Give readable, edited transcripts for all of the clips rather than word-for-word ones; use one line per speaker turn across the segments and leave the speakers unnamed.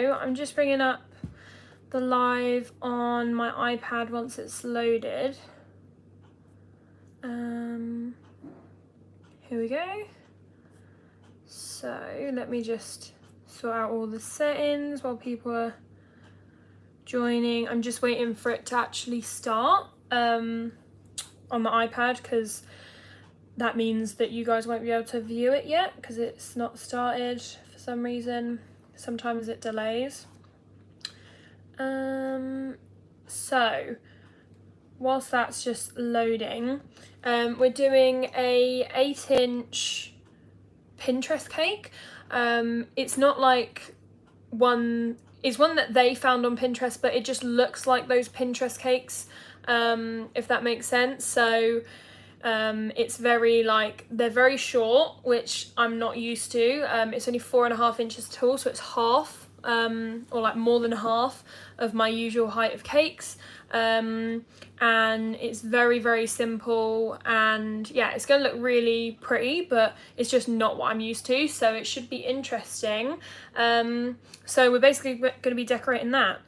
I'm just bringing up the live on my iPad once it's loaded. Here we go. So let me just sort out all the settings while people are joining. I'm just waiting for it to actually start on the iPad, because that means that you guys won't be able to view it yet because it's not started for some reason. Sometimes it delays. So whilst that's just loading, we're doing a 8-inch Pinterest cake. It's not like it's one that they found on Pinterest, but it just looks like those Pinterest cakes, if that makes sense. So it's very they're very short, which I'm not used to. It's only 4.5 inches tall, so it's half, or like more than half of my usual height of cakes. And it's very, very simple, and yeah, it's gonna look really pretty, but it's just not what I'm used to, so it should be interesting. So we're basically gonna be decorating that.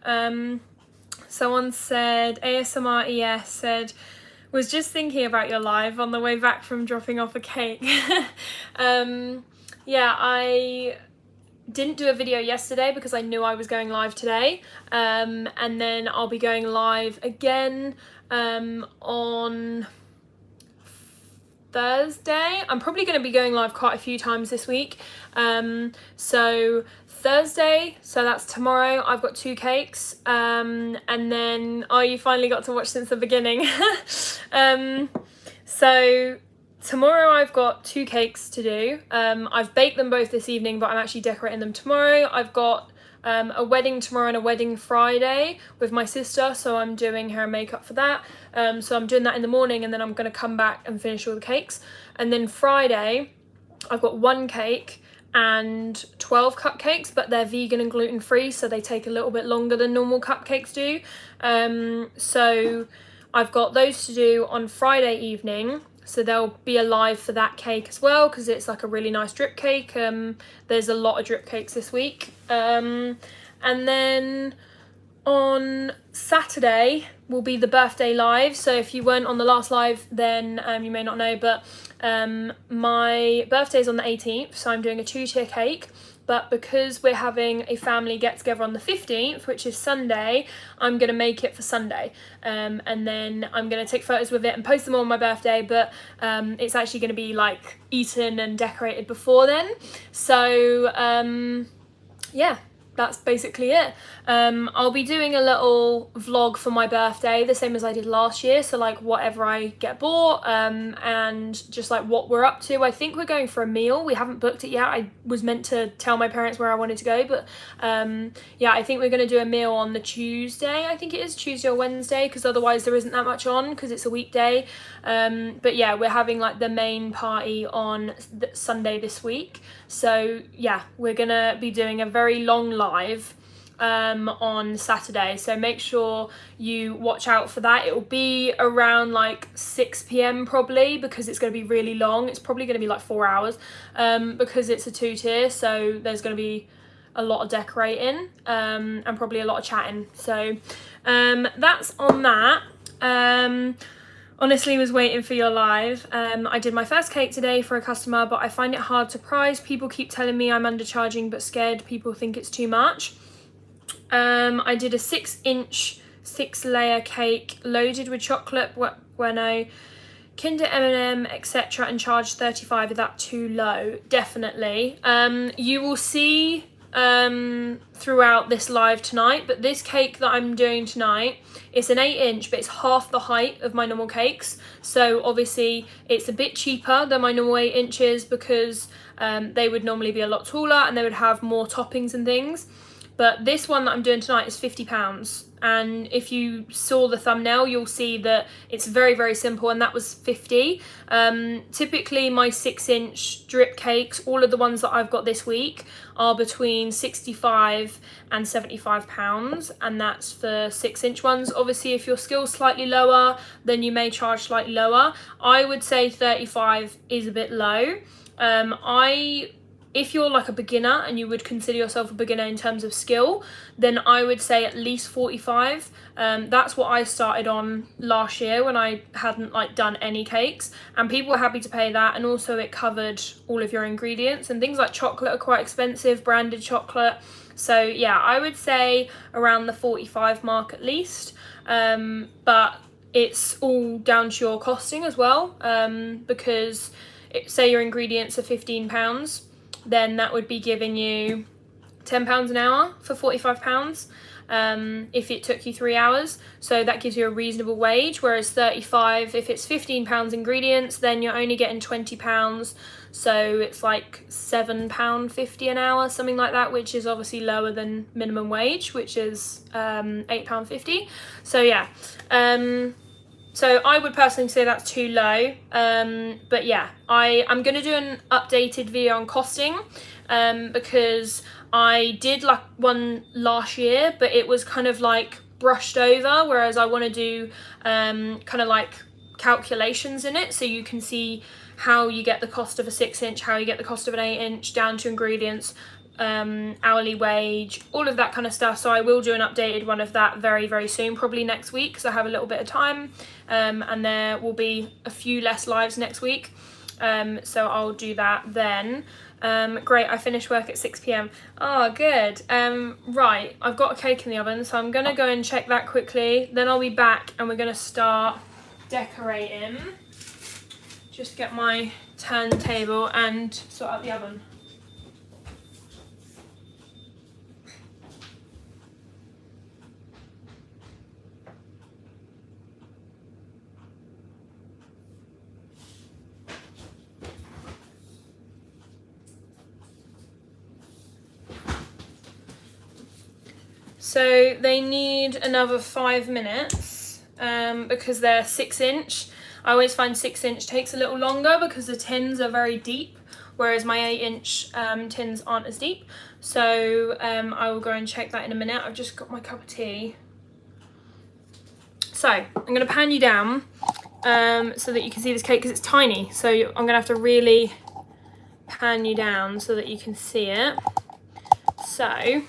Someone said, ASMR ES said, was just thinking about your live on the way back from dropping off a cake. Yeah, I didn't do a video yesterday because I knew I was going live today, and then I'll be going live again on Thursday. I'm probably going to be going live quite a few times this week. So Thursday, so that's tomorrow, I've got 2 cakes, and then, oh, you finally got to watch since the beginning. So tomorrow I've got 2 cakes to do. I've baked them both this evening, but I'm actually decorating them tomorrow. I've got a wedding tomorrow and a wedding Friday with my sister, so I'm doing hair and makeup for that. So I'm doing that in the morning, and then I'm going to come back and finish all the cakes. And then Friday I've got 1 cake and 12 cupcakes, but they're vegan and gluten free, so they take a little bit longer than normal cupcakes do. So I've got those to do on Friday evening, so there'll be a live for that cake as well, because it's like a really nice drip cake. There's a lot of drip cakes this week. And then on Saturday will be the birthday live. So if you weren't on the last live, then you may not know, but my birthday's on the 18th, so I'm doing a 2-tier cake. But because we're having a family get together on the 15th, which is Sunday, I'm going to make it for Sunday. And then I'm going to take photos with it and post them on my birthday, but it's actually going to be like eaten and decorated before then. So yeah, that's basically it. I'll be doing a little vlog for my birthday, the same as I did last year, so like whatever I get bought, and just like what we're up to. I think we're going for a meal. We haven't booked it yet. I was meant to tell my parents where I wanted to go, but yeah, I think we're going to do a meal on the Tuesday. I think it is Tuesday or Wednesday, because otherwise there isn't that much on, because it's a weekday. But yeah, we're having like the main party on Sunday this week. So yeah, we're gonna be doing a very long live on Saturday, so make sure you watch out for that. It will be around like 6 p.m. probably, because it's going to be really long. It's probably going to be like 4 hours, because it's a 2-tier, so there's going to be a lot of decorating, and probably a lot of chatting. So that's on that. Honestly, was waiting for your live. I did my first cake today for a customer, but I find it hard to price. People keep telling me I'm undercharging, but scared people think it's too much. I did a 6-inch 6-layer cake loaded with chocolate, bueno, Kinder M&M, etc., and charged 35. Is that too low? Definitely. You will see throughout this live tonight, but this cake that I'm doing tonight, it's an 8-inch, but it's half the height of my normal cakes, so obviously it's a bit cheaper than my normal 8 inches, because they would normally be a lot taller and they would have more toppings and things. But this one that I'm doing tonight is £50, and if you saw the thumbnail, you'll see that it's very, very simple, and that was 50. Typically my 6-inch drip cakes, all of the ones that I've got this week, are between 65 and 75 pounds, and that's for 6-inch ones. Obviously, if your skill's slightly lower, then you may charge slightly lower. I would say 35 is a bit low. I if you're like a beginner and you would consider yourself a beginner in terms of skill, then I would say at least 45. That's what I started on last year when I hadn't like done any cakes, and people were happy to pay that, and also it covered all of your ingredients, and things like chocolate are quite expensive, branded chocolate. So yeah, I would say around the 45 mark at least, but it's all down to your costing as well, because say your ingredients are £15, then that would be giving you £10 an hour for £45, if it took you 3 hours. So that gives you a reasonable wage, whereas 35, if it's £15 ingredients, then you're only getting £20. So it's like £7.50 an hour, something like that, which is obviously lower than minimum wage, which is £8.50. So yeah, so I would personally say that's too low, but yeah, I'm going to do an updated video on costing, because I did like one last year, but it was kind of like brushed over, whereas I want to do kind of like calculations in it, so you can see how you get the cost of a 6-inch, how you get the cost of an 8-inch, down to ingredients, hourly wage, all of that kind of stuff. So I will do an updated one of that very, very soon, probably next week, because I have a little bit of time, and there will be a few less lives next week, so I'll do that then. Great, I finished work at 6 p.m. Oh, good. Right, I've got a cake in the oven, so I'm gonna go and check that quickly, then I'll be back and we're gonna start decorating. Just get my turntable and sort out the oven. So they need another 5 minutes, because they're 6-inch. I always find 6-inch takes a little longer because the tins are very deep, whereas my 8-inch tins aren't as deep. So I will go and check that in a minute. I've just got my cup of tea. So I'm going to pan you down so that you can see this cake, because it's tiny. So I'm going to have to really pan you down so that you can see it. So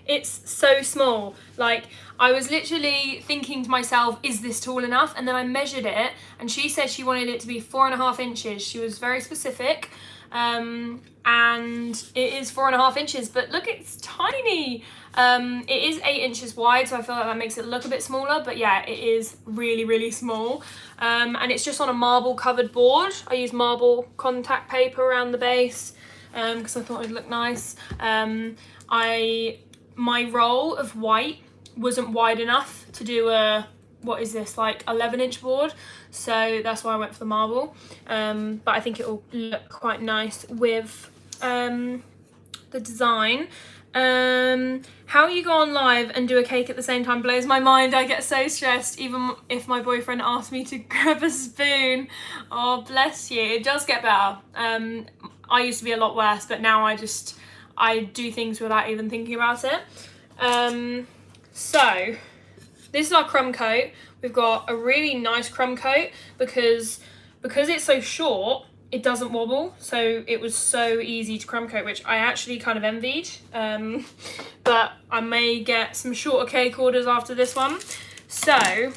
it's so small. Like, I was literally thinking to myself, is this tall enough? And then I measured it, and she said she wanted it to be 4.5 inches. She was very specific, and it is 4.5 inches, but look, it's tiny. It is 8 inches wide, so I feel like that makes it look a bit smaller, but yeah, it is really, really small. And it's just on a marble covered board. I use marble contact paper around the base, because I thought it would look nice. My roll of white wasn't wide enough to do a, what is this, like 11-inch board, so that's why I went for the marble, but I think it will look quite nice with the design. How you go on live and do a cake at the same time blows my mind. I get so stressed, even if my boyfriend asks me to grab a spoon. Oh, bless you. It does get better. I used to be a lot worse, but now I do things without even thinking about it. So this is our crumb coat. We've got a really nice crumb coat because it's so short, it doesn't wobble. So it was so easy to crumb coat, which I actually kind of envied. But I may get some shorter cake orders after this one. So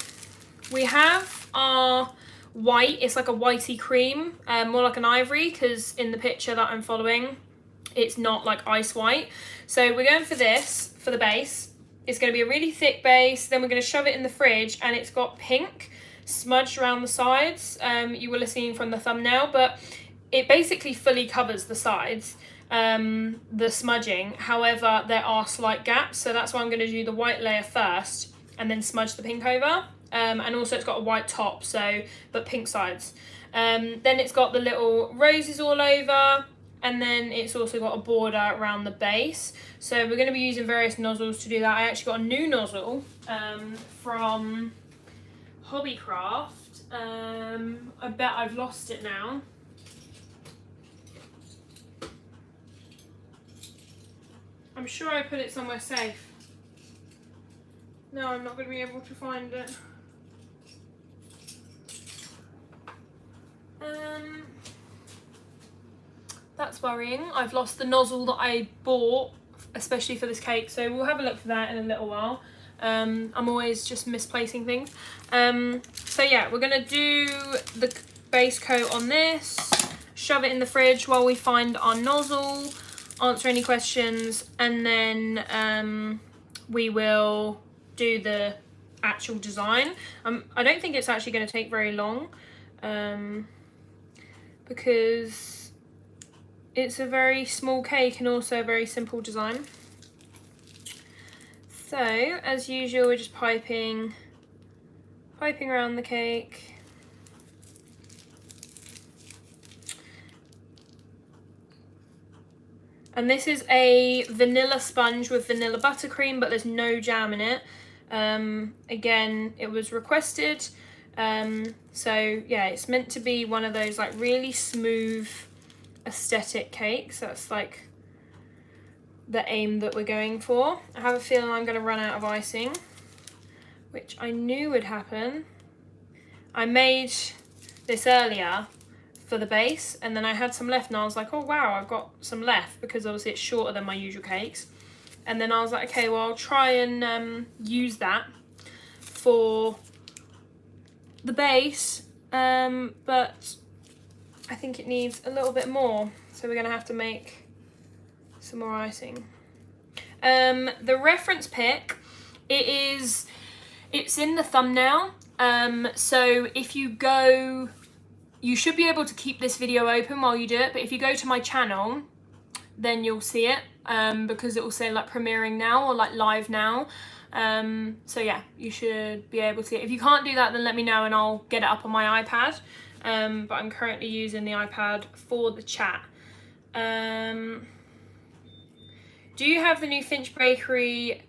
we have our white. It's like a whitey cream, more like an ivory, because in the picture that I'm following, it's not like ice white. So we're going for this for the base. It's going to be a really thick base. Then we're going to shove it in the fridge, and it's got pink smudged around the sides. You will have seen from the thumbnail, but it basically fully covers the sides, the smudging. However, there are slight gaps, so that's why I'm going to do the white layer first and then smudge the pink over. And also it's got a white top, but pink sides. Then it's got the little roses all over, and then it's also got a border around the base. So we're going to be using various nozzles to do that. I actually got a new nozzle from Hobbycraft. I bet I've lost it now. I'm sure I put it somewhere safe. No, I'm not going to be able to find it. That's worrying. I've lost the nozzle that I bought, especially for this cake, so we'll have a look for that in a little while. I'm always just misplacing things. So yeah, we're gonna do the base coat on this, shove it in the fridge while we find our nozzle, answer any questions, and then we will do the actual design. I don't think it's actually going to take very long, because it's a very small cake and also a very simple design. So as usual, we're just piping around the cake. And this is a vanilla sponge with vanilla buttercream, but there's no jam in it. Again, it was requested. So yeah, it's meant to be one of those like really smooth aesthetic cakes. That's like the aim that we're going for. I have a feeling I'm going to run out of icing, which I knew would happen. I made this earlier for the base, and then I had some left and I was like, oh wow, I've got some left, because obviously it's shorter than my usual cakes. And then I was like, okay, well, I'll try and use that for the base, but I think it needs a little bit more, so we're gonna have to make some more icing. The reference pic, it's in the thumbnail, so if you go, you should be able to keep this video open while you do it, but if you go to my channel, then you'll see it, because it will say like premiering now or like live now. So yeah, you should be able to see it. If you can't do that, then let me know and I'll get it up on my iPad. But I'm currently using the iPad for the chat. Do you have the new Finch Bakery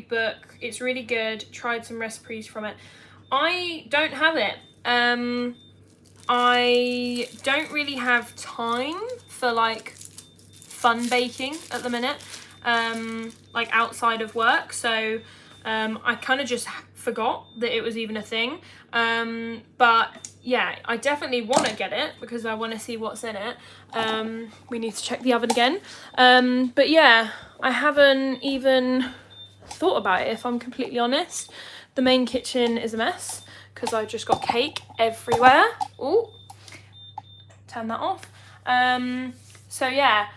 book? It's really good. Tried some recipes from it. I don't have it. I don't really have time for like fun baking at the minute, like outside of work, so I kind of just forgot that it was even a thing, but yeah, I definitely want to get it because I want to see what's in it. We need to check the oven again, but yeah, I haven't even thought about it, if I'm completely honest. The main kitchen is a mess because I've just got cake everywhere. Oh, turn that off. So yeah,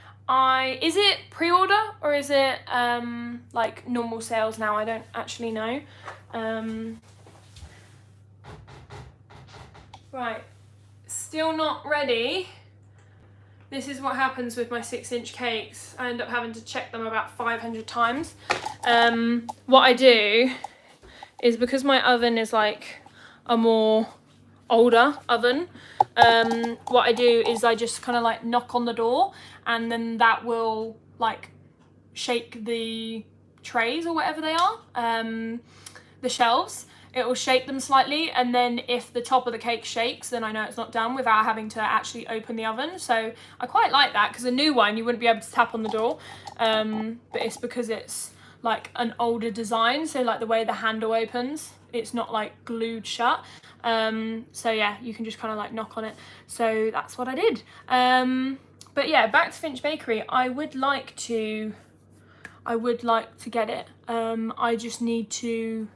is it pre-order or is it like normal sales now? I don't actually know. Right, still not ready. This is what happens with my 6-inch cakes. I end up having to check them about 500 times. What I do is, because my oven is like a more older oven, what I do is I just kind of like knock on the door, and then that will like shake the trays or whatever they are, the shelves. It will shake them slightly, and then if the top of the cake shakes, then I know it's not done without having to actually open the oven. So I quite like that, because a new one you wouldn't be able to tap on the door, but it's because it's like an older design, so like the way the handle opens, it's not like glued shut. So yeah, you can just kind of like knock on it. So that's what I did. But yeah, back to Finch Bakery. I would like to get it. I just need to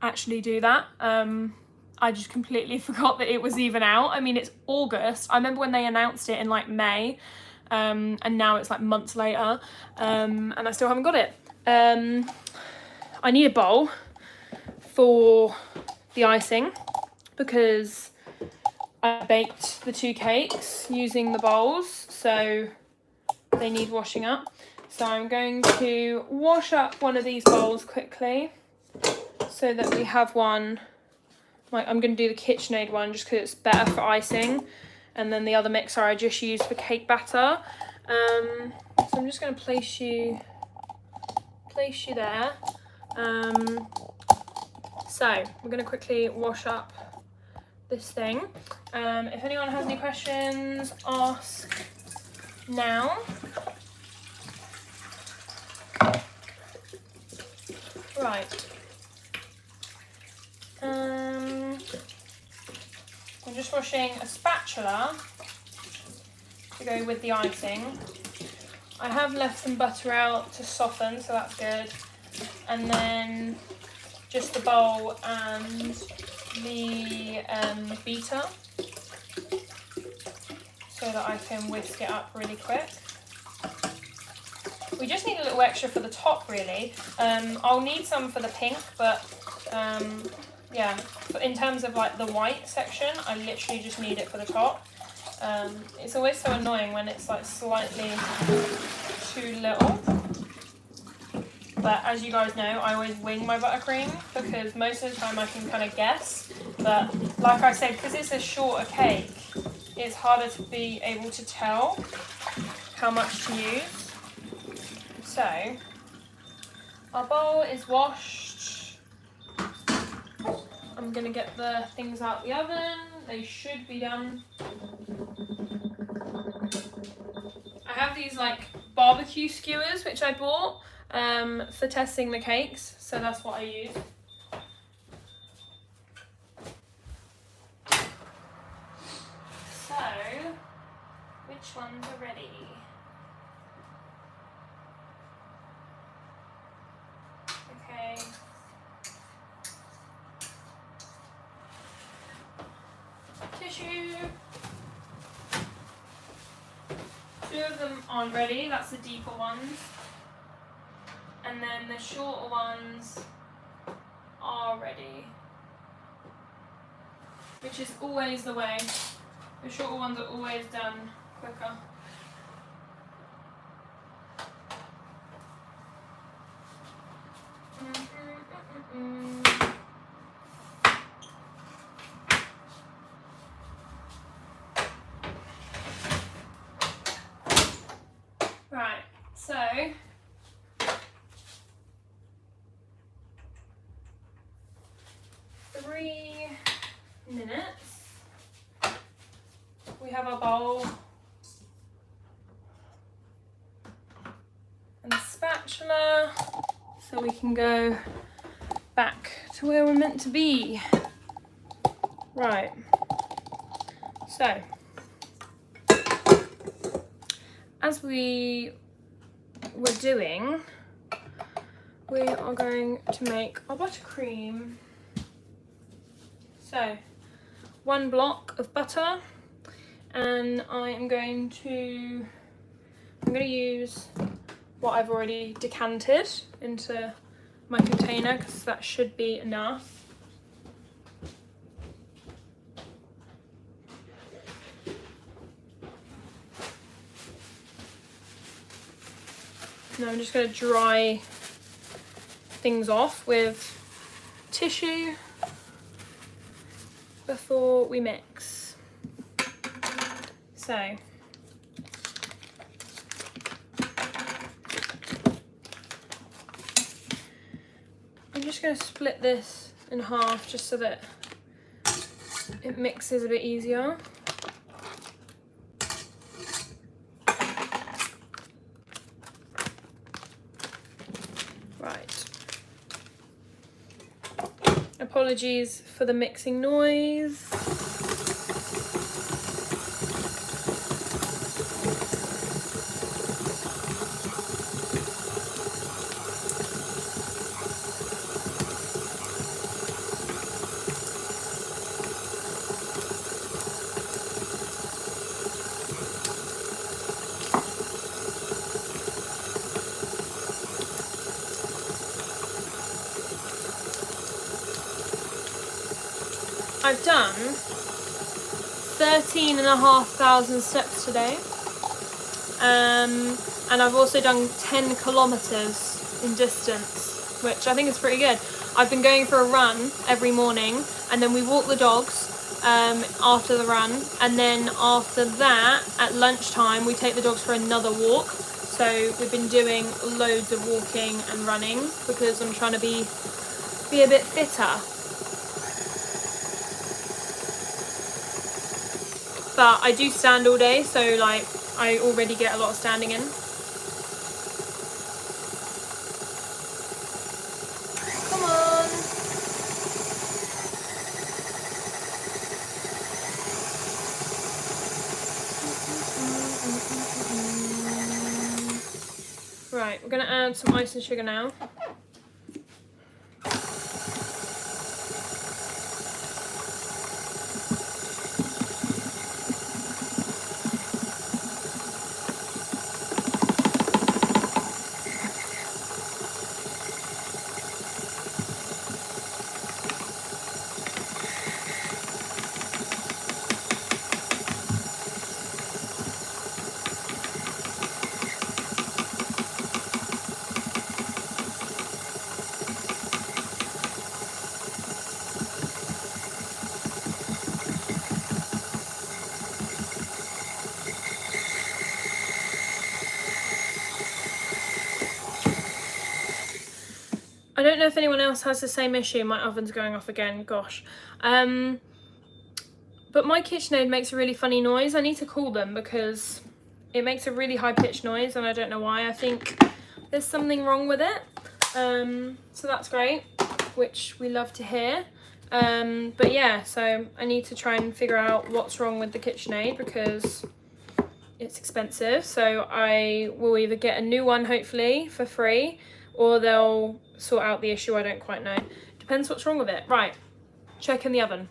actually do that. I just completely forgot that it was even out. I mean, it's August. I remember when they announced it in like May, and now it's like months later, and I still haven't got it. I need a bowl for the icing because I baked the 2 cakes using the bowls, so they need washing up. So I'm going to wash up one of these bowls quickly so that we have one. Like, I'm going to do the KitchenAid one just because it's better for icing, and then the other mixer I just used for cake batter. So I'm just going to place you there. So we're going to quickly wash up this thing. If anyone has any questions, ask now. Right. I'm just washing a spatula to go with the icing. I have left some butter out to soften, so that's good. And then just the bowl and the beater, so that I can whisk it up really quick. We just need a little extra for the top, really. I'll need some for the pink, but yeah, in terms of like the white section, I literally just need it for the top. It's always so annoying when it's like slightly too little. But as you guys know, I always wing my buttercream because most of the time I can kind of guess. But like I said, because it's a shorter cake, it's harder to be able to tell how much to use. So, our bowl is washed. I'm going to get the things out the oven. They should be done. I have these like barbecue skewers which I bought for testing the cakes, so that's what I use. So, which ones are ready? Okay. Tissue. 2 of them aren't ready, that's the deeper ones. And then the shorter ones are ready. Which is always the way. The shorter ones are always done quicker. Right, so 3 minutes. We have our bowl and the spatula, so we can go back to where we're meant to be. Right, so as we were doing, we are going to make our buttercream. So 1 block of butter, and I'm going to use what I've already decanted into my container because that should be enough. Now I'm just going to dry things off with tissue before we mix. So I'm just going to split this in half just so that it mixes a bit easier. Right. Apologies for the mixing noise. I've done 13,500 steps today, and I've also done 10 kilometers in distance, which I think is pretty good. I've been going for a run every morning, and then we walk the dogs after the run, and then after that at lunchtime we take the dogs for another walk. So we've been doing loads of walking and running because I'm trying to be a bit fitter. But I do stand all day, so like I already get a lot of standing in. Come on. going to add some icing sugar now. I don't know if anyone else has the same issue. My oven's going off again, gosh. But my KitchenAid makes a really funny noise. I need to call them because it makes a really high-pitched noise and I don't know why. I think there's something wrong with it. So that's great, which we love to hear. But yeah, so I need to try and figure out what's wrong with the KitchenAid because it's expensive. So I will either get a new one, hopefully, for free, or they'll sort out the issue. I don't quite know. Depends what's wrong with it. Right, check in the oven.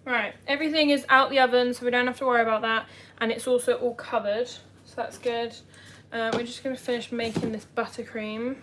Right, everything is out the oven, so we don't have to worry about that, and it's also all covered, so that's good. We're just going to finish making this buttercream.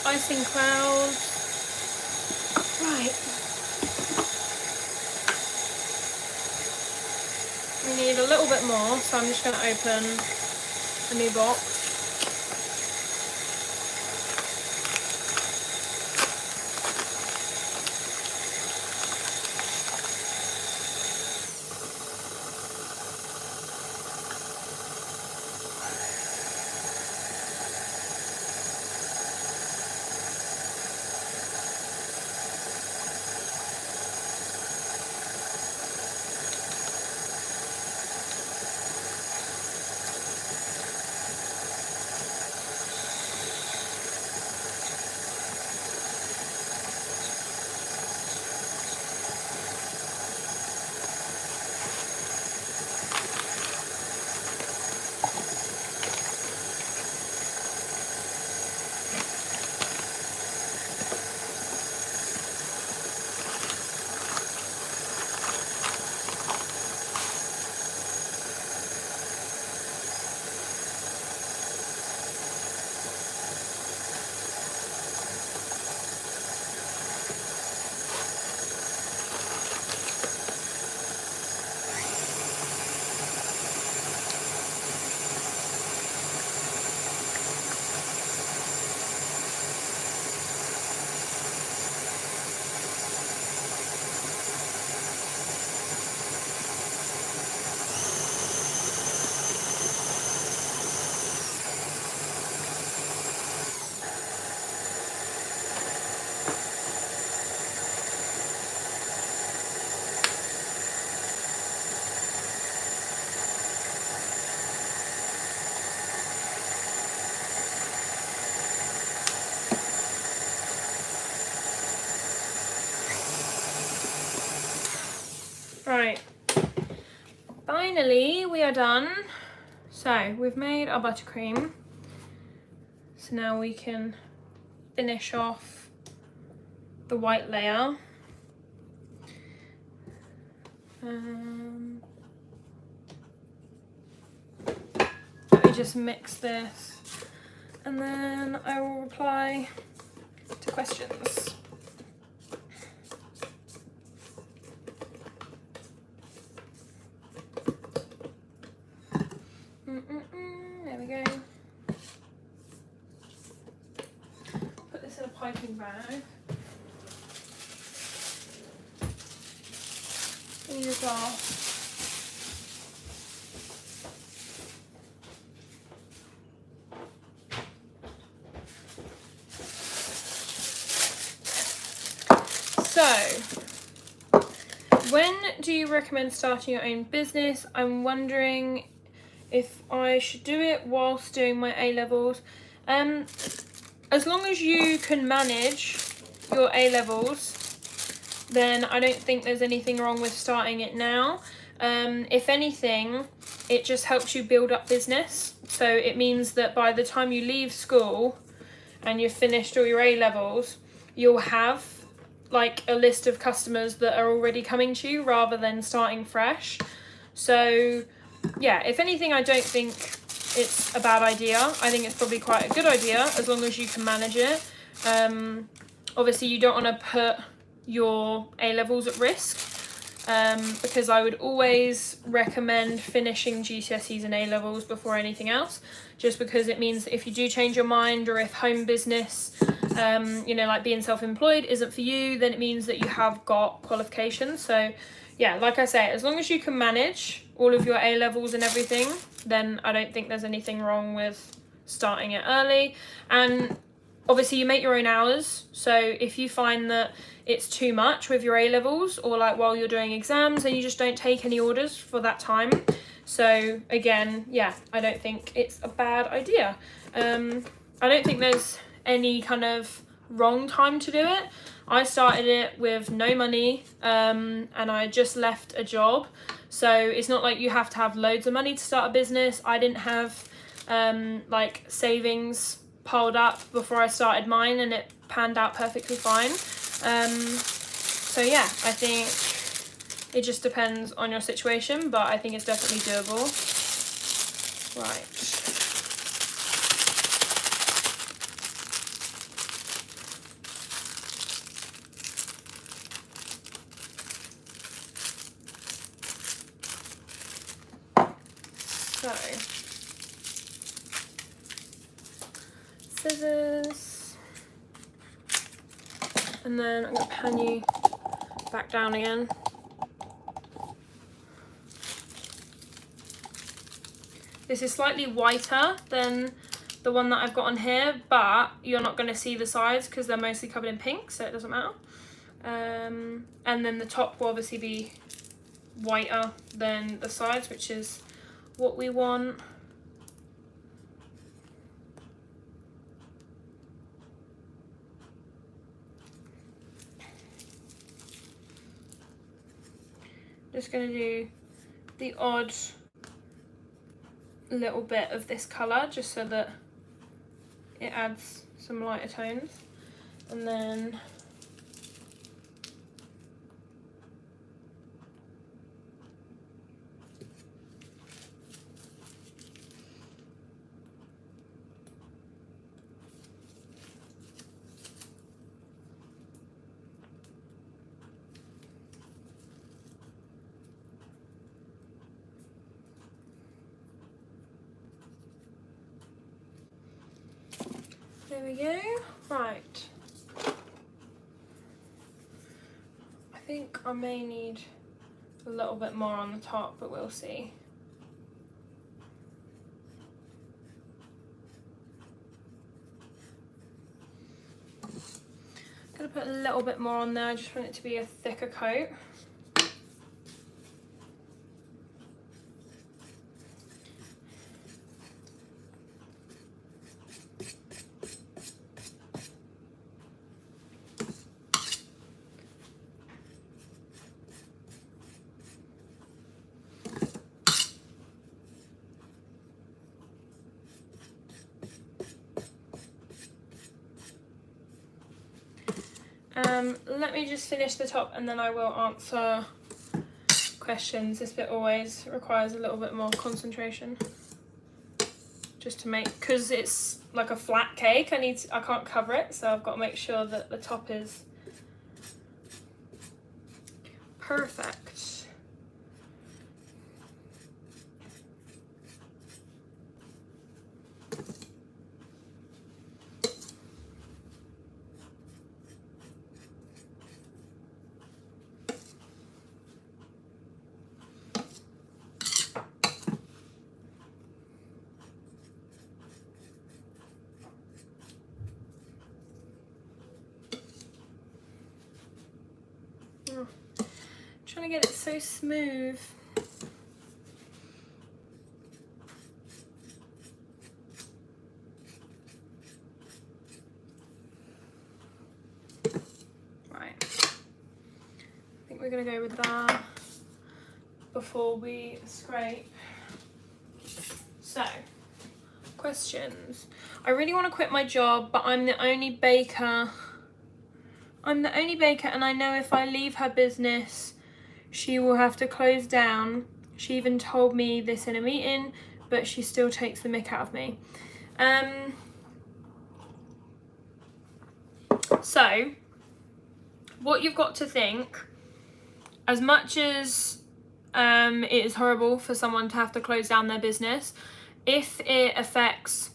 Icing clouds. Right. We need a little bit more, so I'm just going to open a new box. finally we are done. So we've made our buttercream. So now we can finish off the white layer. Let me just mix this and then I will reply to questions. There we go. Put this in a piping bag. Need a glass. So, when do you recommend starting your own business? I'm wondering if I should do it whilst doing my A-levels. As long as you can manage your A-levels, then I don't think there's anything wrong with starting it now. If anything, it just helps you build up business. So it means that by the time you leave school and you've finished all your A-levels, you'll have like a list of customers that are already coming to you rather than starting fresh. So yeah, if anything, I don't think it's a bad idea. I think it's probably quite a good idea as long as you can manage it. Obviously you don't want to put your A-levels at risk, because I would always recommend finishing GCSEs and A-levels before anything else, just because it means that if you do change your mind, or if home business, you know, like being self-employed isn't for you, then it means that you have got qualifications. So yeah, like I say, as long as you can manage all of your A-levels and everything, then I don't think there's anything wrong with starting it early. And obviously you make your own hours, so if you find that it's too much with your A-levels, or like while you're doing exams, then you just don't take any orders for that time. So again, yeah, I don't think it's a bad idea. I don't think there's any kind of wrong time to do it. I started it with no money, and I just left a job, so it's not like you have to have loads of money to start a business. I didn't have like savings piled up before I started mine, and it panned out perfectly fine. So yeah, I think it just depends on your situation, but I think it's definitely doable. Right. So, scissors, and then I'm going to pan you back down again. This is slightly whiter than the one that I've got on here, but you're not going to see the sides because they're mostly covered in pink, so it doesn't matter. And then the top will obviously be whiter than the sides, which is what we want. Just going to do the odd little bit of this colour just so that it adds some lighter tones, and then there we go. Right, I think I may need a little bit more on the top, but we'll see. I'm gonna put a little bit more on there. I just want it to be a thicker coat. Let me just finish the top and then I will answer questions. This bit always requires a little bit more concentration. Just to make, because it's like a flat cake, I can't cover it, so I've got to make sure that the top is perfect. Oh, trying to get it so smooth. Right, I think we're gonna go with that before we scrape. So, questions. I really want to quit my job, but I'm the only baker and I know if I leave her business, she will have to close down. She even told me this in a meeting, but she still takes the mick out of me. So, what you've got to think, as much as it is horrible for someone to have to close down their business, if it affects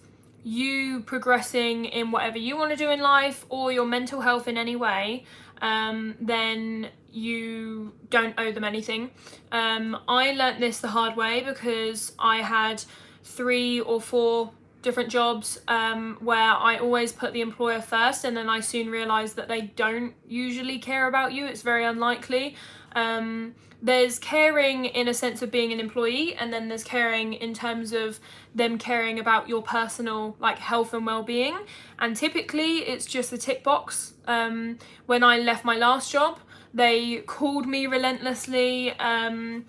you progressing in whatever you want to do in life or your mental health in any way, then you don't owe them anything. I learnt this the hard way because I had 3 or 4 different jobs where I always put the employer first, and then I soon realised that they don't usually care about you. It's very unlikely. There's caring in a sense of being an employee, and then there's caring in terms of them caring about your personal like health and well-being, and typically it's just the tick box. When I left my last job, they called me relentlessly, and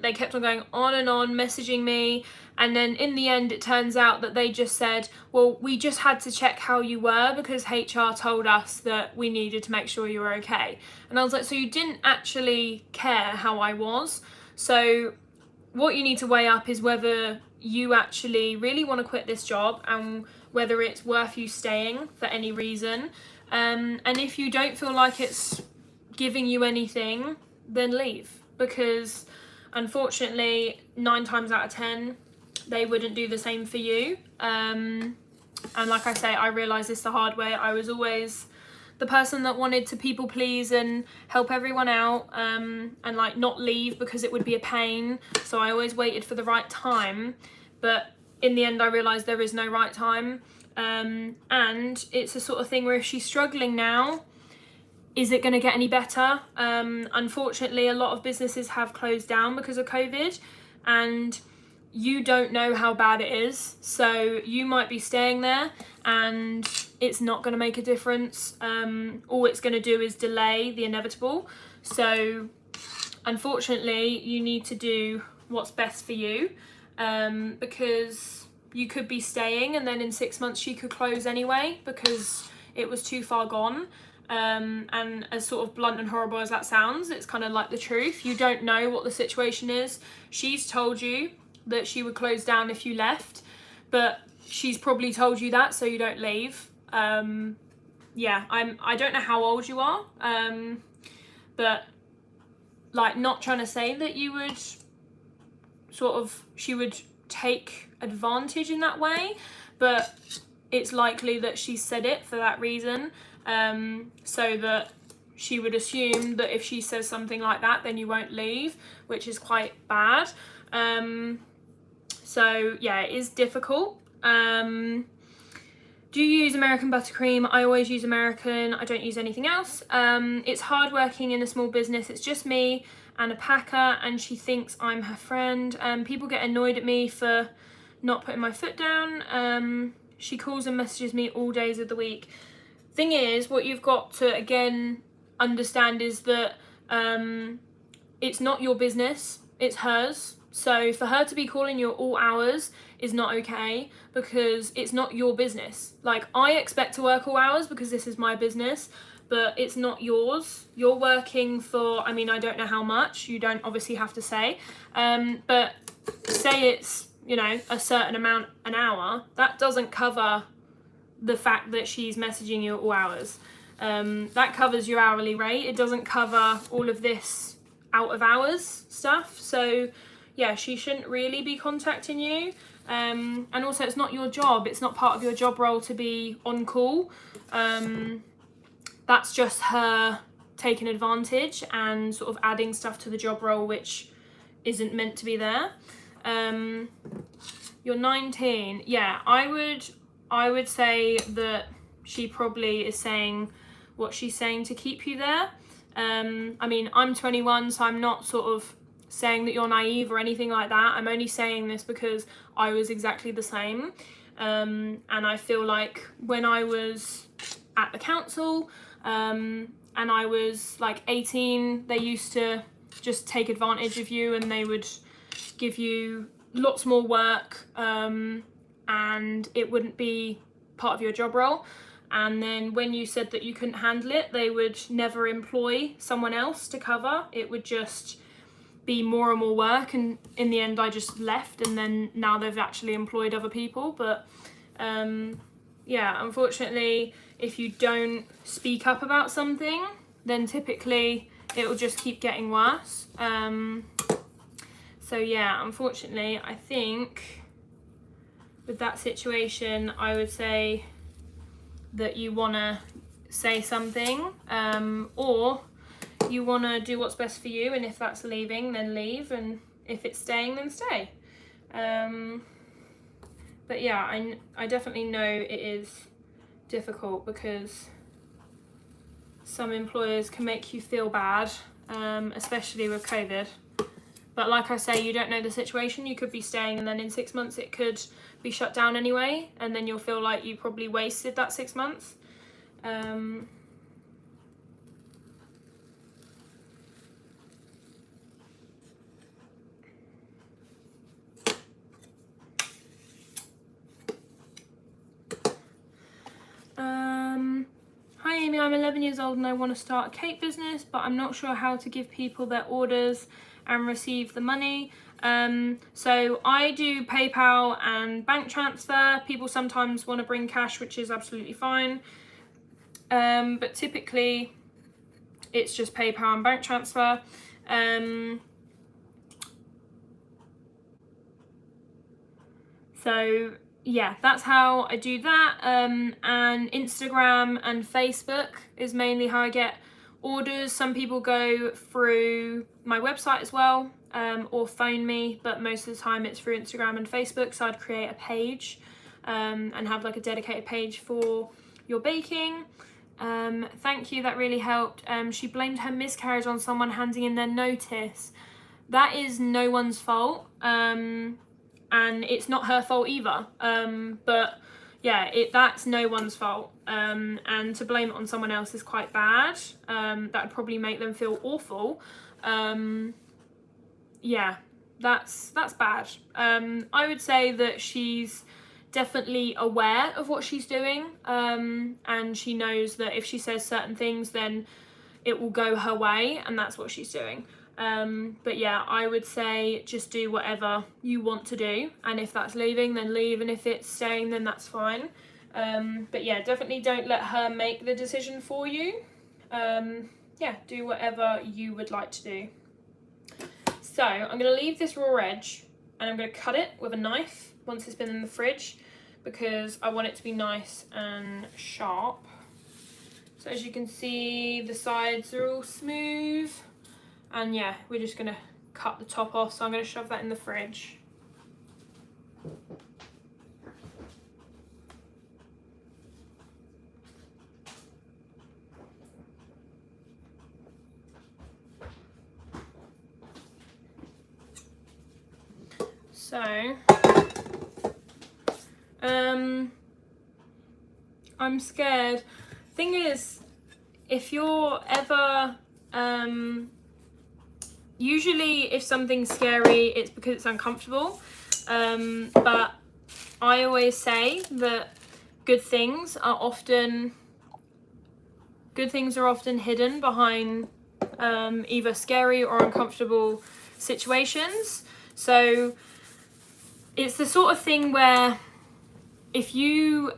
they kept on going on and on messaging me, and then in the end it turns out that they just said, well, we just had to check how you were because HR told us that we needed to make sure you were okay. And I was like, so you didn't actually care how I was? So what you need to weigh up is whether you actually really want to quit this job and whether it's worth you staying for any reason. And if you don't feel like it's giving you anything, then leave, because unfortunately 9 times out of 10 they wouldn't do the same for you. And like I say, I realised this the hard way. I was always the person that wanted to people please and help everyone out, and like not leave because it would be a pain, so I always waited for the right time. But in the end I realised there is no right time, and it's a sort of thing where if she's struggling now, is it going to get any better? Unfortunately, a lot of businesses have closed down because of COVID, and you don't know how bad it is. So you might be staying there and it's not going to make a difference. All it's going to do is delay the inevitable. So unfortunately, you need to do what's best for you, because you could be staying and then in 6 months she could close anyway because it was too far gone. And as sort of blunt and horrible as that sounds, it's kind of like the truth. You don't know what the situation is. She's told you that she would close down if you left, but she's probably told you that so you don't leave. Yeah, I don't know how old you are, but like, not trying to say that you would she would take advantage in that way, but it's likely that she said it for that reason, so that she would assume that if she says something like that then you won't leave, which is quite bad. So yeah, it is difficult. Do you use American buttercream? I always use American. I don't use anything else. It's hard working in a small business. It's just me and a packer, and she thinks I'm her friend. People get annoyed at me for not putting my foot down. She calls and messages me all days of the week. Thing is, what you've got to again understand is that it's not your business, it's hers. So for her to be calling you at all hours is not okay, because it's not your business. Like, I expect to work all hours because this is my business, but it's not yours. You're working for, I mean, I don't know how much, you don't obviously have to say, but say it's, you know, a certain amount an hour, that doesn't cover the fact that she's messaging you at all hours. That covers your hourly rate. It doesn't cover all of this out of hours stuff. So yeah, she shouldn't really be contacting you. And also, it's not your job. It's not part of your job role to be on call. That's just her taking advantage and sort of adding stuff to the job role which isn't meant to be there. You're 19. Yeah, I would say that she probably is saying what she's saying to keep you there. I mean, I'm 21, so I'm not sort of saying that you're naive or anything like that. I'm only saying this because I was exactly the same. And I feel like when I was at the council, and I was like 18, they used to just take advantage of you, and they would give you lots more work, and it wouldn't be part of your job role. And then when you said that you couldn't handle it, they would never employ someone else to cover. It would just be more and more work, and in the end I just left, and then now they've actually employed other people. But yeah, unfortunately, if you don't speak up about something, then typically it will just keep getting worse. So yeah, unfortunately, I think with that situation, I would say that you want to say something, or you want to do what's best for you, and if that's leaving, then leave, and if it's staying, then stay. But yeah, I definitely know it is difficult because some employers can make you feel bad, especially with COVID. But like I say, you don't know the situation. You could be staying, and then in 6 months it could be shut down anyway, and then you'll feel like you probably wasted that 6 months. Hi Amy, I'm 11 years old and I want to start a cake business, but I'm not sure how to give people their orders and receive the money. So I do PayPal and bank transfer. People sometimes want to bring cash, which is absolutely fine. But typically it's just PayPal and bank transfer. So yeah, that's how I do that. And Instagram and Facebook is mainly how I get orders. Some people go through my website as well, or phone me, but most of the time it's through Instagram and Facebook. So I'd create a page, and have like a dedicated page for your baking. Thank you, that really helped. She blamed her miscarriage on someone handing in their notice. That is no one's fault. And it's not her fault either. But yeah, that's no one's fault. And to blame it on someone else is quite bad. That would probably make them feel awful. Yeah, that's bad. I would say that she's definitely aware of what she's doing, and she knows that if she says certain things, then it will go her way, and that's what she's doing. But yeah, I would say just do whatever you want to do, and if that's leaving, then leave, and if it's staying, then that's fine. But yeah, definitely don't let her make the decision for you. Yeah, do whatever you would like to do. So I'm going to leave this raw edge, and I'm going to cut it with a knife once it's been in the fridge, because I want it to be nice and sharp. So as you can see, the sides are all smooth. And yeah, we're just gonna cut the top off, so I'm gonna shove that in the fridge. So, I'm scared. Thing is, if you're ever, usually if something's scary, it's because it's uncomfortable, but I always say that good things are often good things are often hidden behind either scary or uncomfortable situations. So it's the sort of thing where if you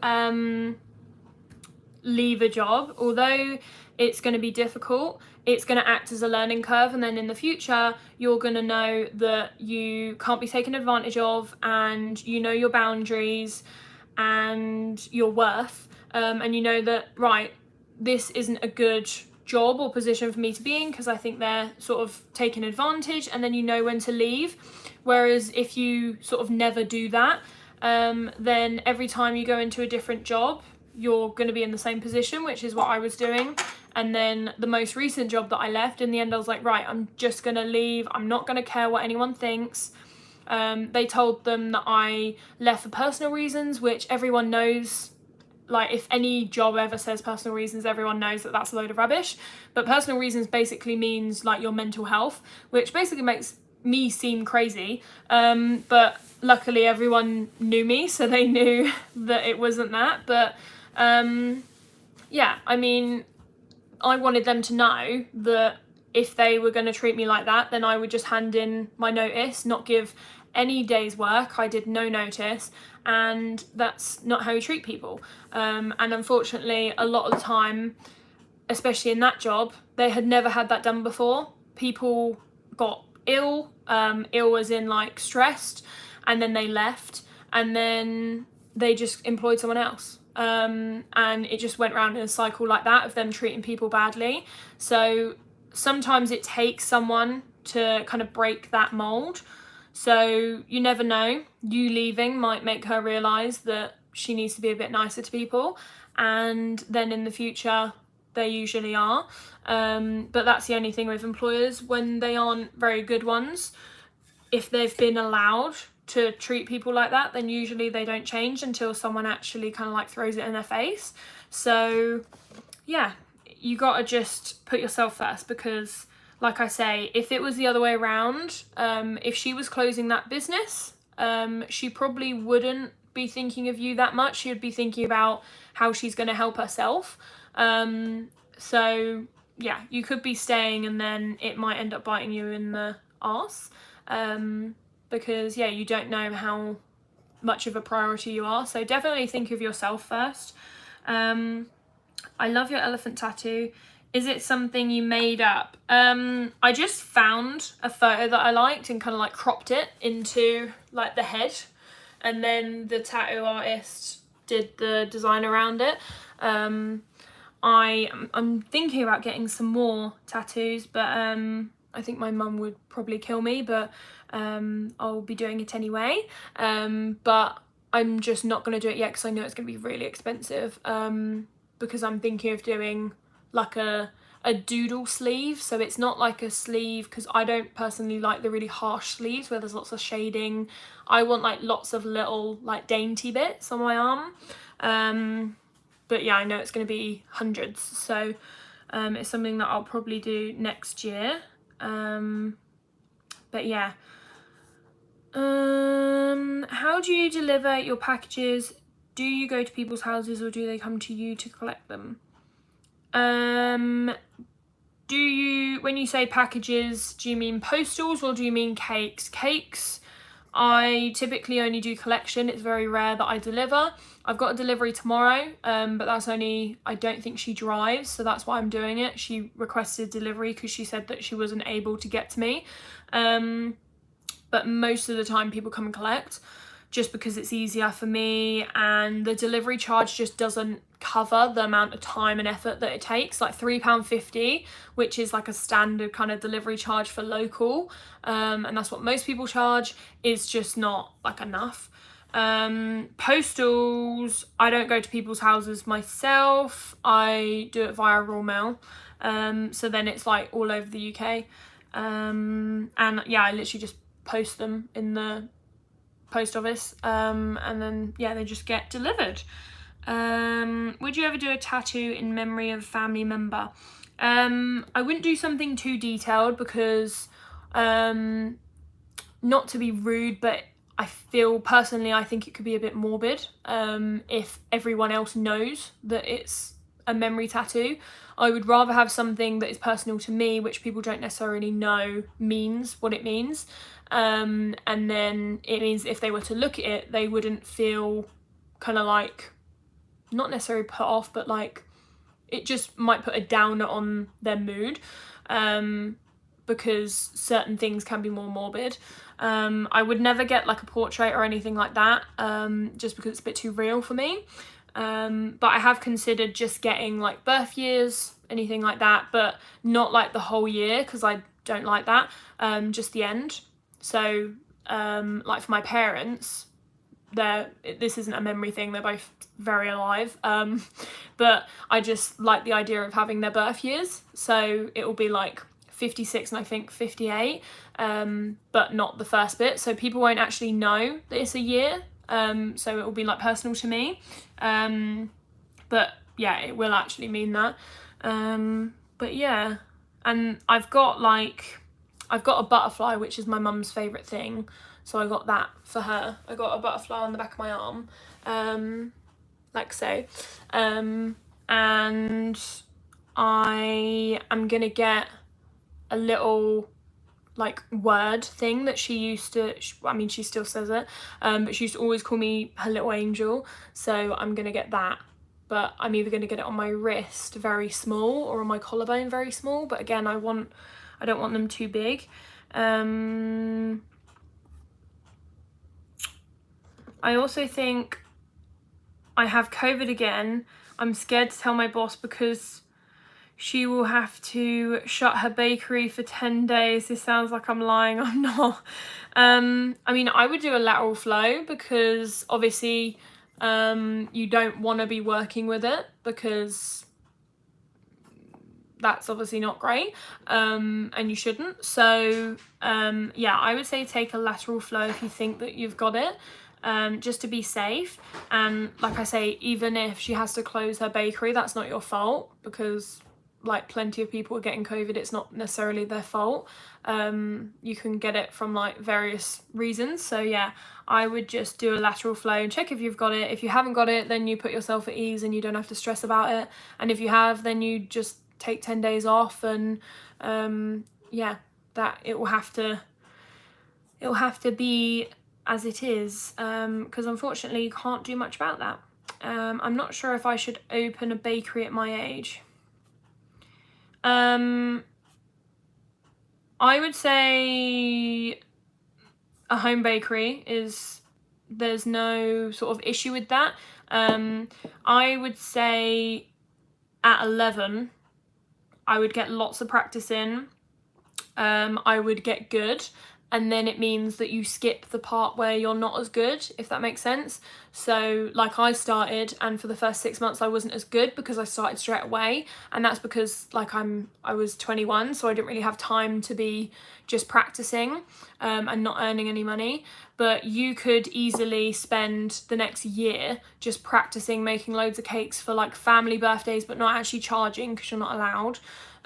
leave a job, although it's going to be difficult, it's going to act as a learning curve, and then in the future you're going to know that you can't be taken advantage of, and you know your boundaries and your worth, and you know that, right, this isn't a good job or position for me to be in because I think they're sort of taking advantage, and then you know when to leave. Whereas if you sort of never do that, then every time you go into a different job, you're going to be in the same position, which is what I was doing. And then the most recent job that I left, in the end I was like, right, I'm just going to leave. I'm not going to care what anyone thinks. They told them that I left for personal reasons, which everyone knows. Like, if any job ever says personal reasons, everyone knows that that's a load of rubbish. But personal reasons basically means like your mental health, which basically makes me seem crazy. But luckily everyone knew me, so they knew that it wasn't that. But yeah, I mean, I wanted them to know that if they were going to treat me like that, then I would just hand in my notice, not give any day's work. I did no notice, and that's not how you treat people. And unfortunately, a lot of the time, especially in that job, they had never had that done before. People got ill as in like stressed, and then they left, and then they just employed someone else. And it just went around in a cycle like that of them treating people badly. So sometimes it takes someone to kind of break that mold. So you never know, you leaving might make her realise that she needs to be a bit nicer to people, and then in the future they usually are. But that's the only thing with employers, when they aren't very good ones, if they've been allowed to treat people like that, then usually they don't change until someone actually kind of like throws it in their face. So yeah, you gotta just put yourself first, because like I say, if it was the other way around, if she was closing that business, she probably wouldn't be thinking of you that much. She would be thinking about how she's going to help herself. So yeah, you could be staying and then it might end up biting you in the arse, because yeah, you don't know how much of a priority you are. So definitely think of yourself first. I love your elephant tattoo. Is it something you made up? I just found a photo that I liked and kind of like cropped it into like the head, and then the tattoo artist did the design around it. I'm thinking about getting some more tattoos, but I think my mum would probably kill me, but I'll be doing it anyway. But I'm just not going to do it yet because I know it's going to be really expensive, because I'm thinking of doing like a doodle sleeve. So it's not like a sleeve, because I don't personally like the really harsh sleeves where there's lots of shading. I want like lots of little like dainty bits on my arm. But yeah, I know it's going to be hundreds, so it's something that I'll probably do next year. But yeah, how do you deliver your packages? Do you go to people's houses or do they come to you to collect them? Do you, when you say packages, do you mean postals or do you mean cakes? Cakes, I typically only do collection. It's very rare that I deliver. I've got a delivery tomorrow, but that's only, I don't think she drives, so that's why I'm doing it. She requested delivery because she said that she wasn't able to get to me. But most of the time people come and collect, just because it's easier for me, and the delivery charge just doesn't cover the amount of time and effort that it takes. Like £3.50, which is like a standard kind of delivery charge for local, and that's what most people charge, is just not like enough. Postals, I don't go to people's houses myself. I do it via raw mail, so then it's like all over the UK, and yeah, I literally just post them in the post office, and then yeah, they just get delivered. Would you ever do a tattoo in memory of a family member? I wouldn't do something too detailed because, not to be rude, but I feel personally, I think it could be a bit morbid if everyone else knows that it's a memory tattoo. I would rather have something that is personal to me, which people don't necessarily know means what it means. And then it means if they were to look at it, they wouldn't feel kind of like, not necessarily put off, but like it just might put a downer on their mood, because certain things can be more morbid. I would never get like a portrait or anything like that, just because it's a bit too real for me. But I have considered just getting like birth years, anything like that, but not like the whole year, because I don't like that, just the end. So like for my parents, this isn't a memory thing, they're both very alive, but I just like the idea of having their birth years, so it will be like 56 and I think 58, but not the first bit, so people won't actually know that it's a year, so it will be like personal to me, but yeah, it will actually mean that, but yeah. And I've got a butterfly, which is my mum's favourite thing, so I got that for her. I got a butterfly on the back of my arm, like so, and I am gonna get a little like word thing that she used to, I mean she still says it, but she used to always call me her little angel, so I'm gonna get that. But I'm either going to get it on my wrist very small or on my collarbone very small, but again I don't want them too big. I also think I have COVID again. I'm scared to tell my boss because she will have to shut her bakery for 10 days. This sounds like I'm lying, I'm not. I mean, I would do a lateral flow because obviously you don't want to be working with it because that's obviously not great, and you shouldn't. So yeah, I would say take a lateral flow if you think that you've got it, just to be safe. And like I say, even if she has to close her bakery, that's not your fault, because like plenty of people are getting COVID, it's not necessarily their fault. You can get it from like various reasons. So yeah, I would just do a lateral flow and check if you've got it. If you haven't got it, then you put yourself at ease and you don't have to stress about it. And if you have, then you just take 10 days off, and yeah, that it will have to be as it is, because unfortunately you can't do much about that. I'm not sure if I should open a bakery at my age. I would say a home bakery there's no sort of issue with that. I would say at 11 I would get lots of practice in, I would get good, and then it means that you skip the part where you're not as good, if that makes sense. So like I started, and for the first 6 months I wasn't as good because I started straight away, and that's because like I was 21, so I didn't really have time to be just practicing and not earning any money. But you could easily spend the next year just practicing making loads of cakes for like family birthdays, but not actually charging because you're not allowed.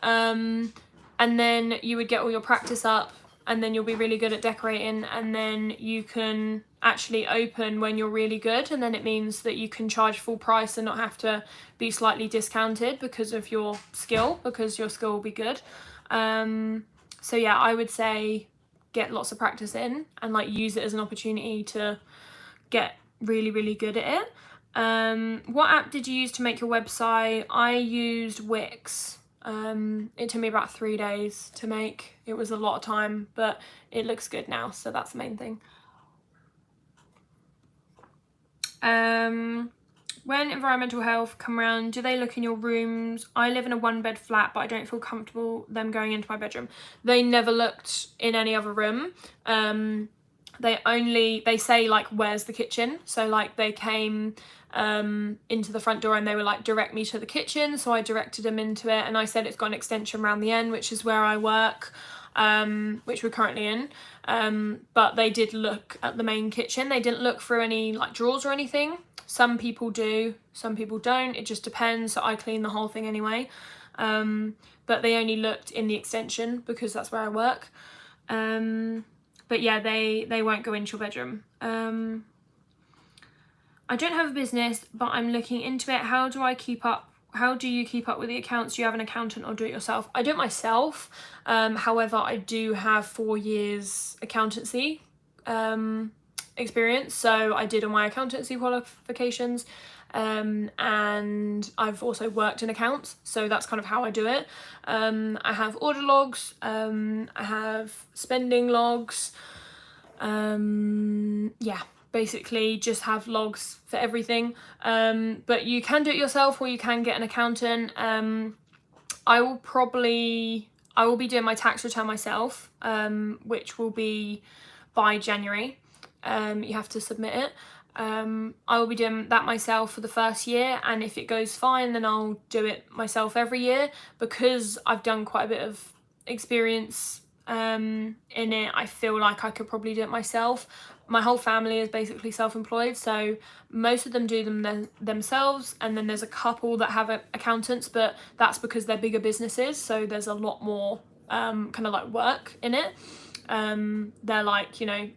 And then you would get all your practice up, and then you'll be really good at decorating, and then you can actually open when you're really good, and then it means that you can charge full price and not have to be slightly discounted because of your skill, because your skill will be good. So yeah, I would say get lots of practice in and like use it as an opportunity to get really, really good at it. What app did you use to make your website? I used Wix. It took me about 3 days to make. It was a lot of time, but it looks good now, so that's the main thing. When environmental health come around, do they look in your rooms? I live in a 1-bed flat, but I don't feel comfortable them going into my bedroom. They never looked in any other room. They say like, where's the kitchen? So like they came into the front door and they were like, direct me to the kitchen, so I directed them into it, and I said it's got an extension around the end, which is where I work, which we're currently in, but they did look at the main kitchen. They didn't look through any like drawers or anything. Some people do, some people don't, it just depends. So I clean the whole thing anyway, but they only looked in the extension because that's where I work. But yeah, they won't go into your bedroom. I don't have a business, but I'm looking into it. How do I keep up? how do you keep up with the accounts? Do you have an accountant or do it yourself? I do it myself. However, I do have 4 years accountancy experience. So I did all my accountancy qualifications, and I've also worked in accounts. So that's kind of how I do it. I have order logs, I have spending logs. Yeah, basically just have logs for everything. But you can do it yourself or you can get an accountant. I will be doing my tax return myself, which will be by January. You have to submit it. I will be doing that myself for the first year, and if it goes fine, then I'll do it myself every year. Because I've done quite a bit of experience in it, I feel like I could probably do it myself. My whole family is basically self-employed, so most of them do them themselves, and then there's a couple that have accountants, but that's because they're bigger businesses, so there's a lot more kind of like work in it. They're like, you know,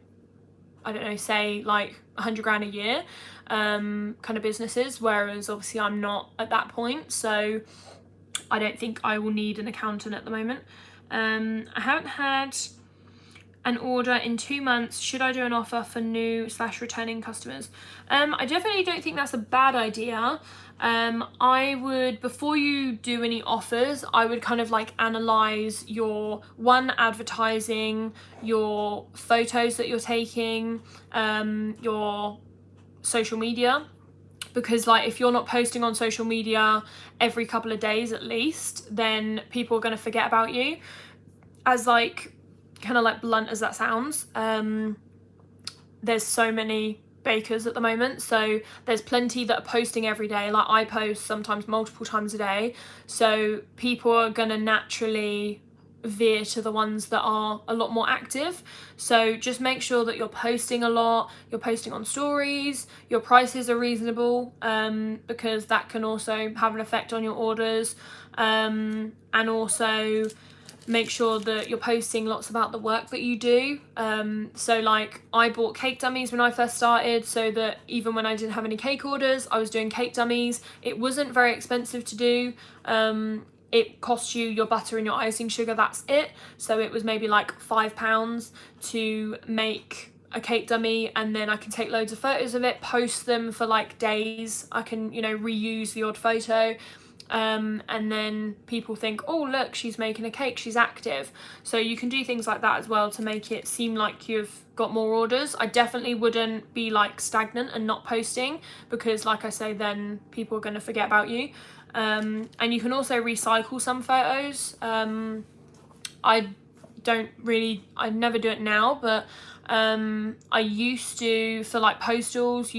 I don't know, say like 100 grand a year kind of businesses, whereas obviously I'm not at that point, so I don't think I will need an accountant at the moment. I haven't had an order in 2 months. Should I do an offer for new/returning customers? I definitely don't think that's a bad idea. I would, before you do any offers, I would kind of like analyze your advertising, your photos that you're taking, your social media. Because like if you're not posting on social media every couple of days at least, then people are going to forget about you. As like kind of like blunt as that sounds, there's so many bakers at the moment, so there's plenty that are posting every day. Like I post sometimes multiple times a day, so people are going to naturally veer to the ones that are a lot more active. So just make sure that you're posting a lot, you're posting on stories, your prices are reasonable, because that can also have an effect on your orders, and also make sure that you're posting lots about the work that you do. So like I bought cake dummies when I first started, so that even when I didn't have any cake orders, I was doing cake dummies. It wasn't very expensive to do. It costs you your butter and your icing sugar, that's it. So it was maybe like £5 to make a cake dummy, and then I can take loads of photos of it, post them for like days. I can, you know, reuse the odd photo. And then people think, oh look, she's making a cake, she's active. So you can do things like that as well to make it seem like you've got more orders. I definitely wouldn't be like stagnant and not posting, because like I say, then people are going to forget about you. And you can also recycle some photos. I never do it now, but I used to, for like postals,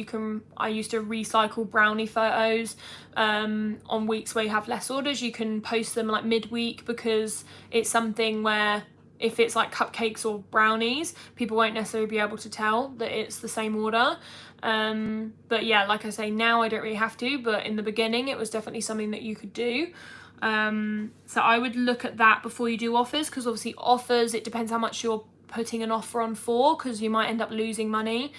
I used to recycle brownie photos. On weeks where you have less orders, you can post them like midweek, because it's something where if it's like cupcakes or brownies, people won't necessarily be able to tell that it's the same order. But yeah, like I say, now I don't really have to, but in the beginning it was definitely something that you could do. So I would look at that before you do offers, because obviously offers, it depends how much you're putting an offer on for, because you might end up losing money.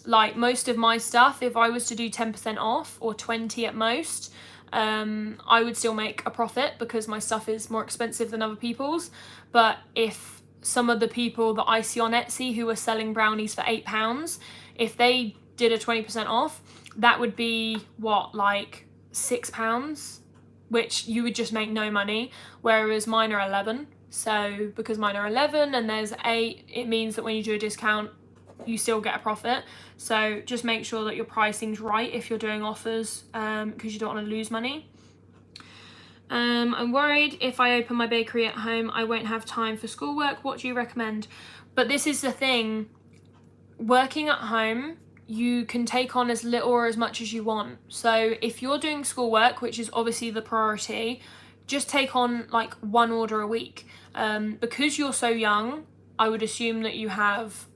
Like most of my stuff, if I was to do 10% off or 20 at most, I would still make a profit, because my stuff is more expensive than other people's. But if some of the people that I see on Etsy who are selling brownies for £8, if they did a 20% off, that would be what, like £6, which you would just make no money, whereas mine are 11. So because mine are 11 and there's 8, it means that when you do a discount, you still get a profit. So just make sure that your pricing's right if you're doing offers, because you don't want to lose money. I'm worried if I open my bakery at home, I won't have time for schoolwork. What do you recommend? But this is the thing, working at home, you can take on as little or as much as you want. So if you're doing schoolwork, which is obviously the priority, just take on like 1 order a week. Because you're so young, I would assume that you have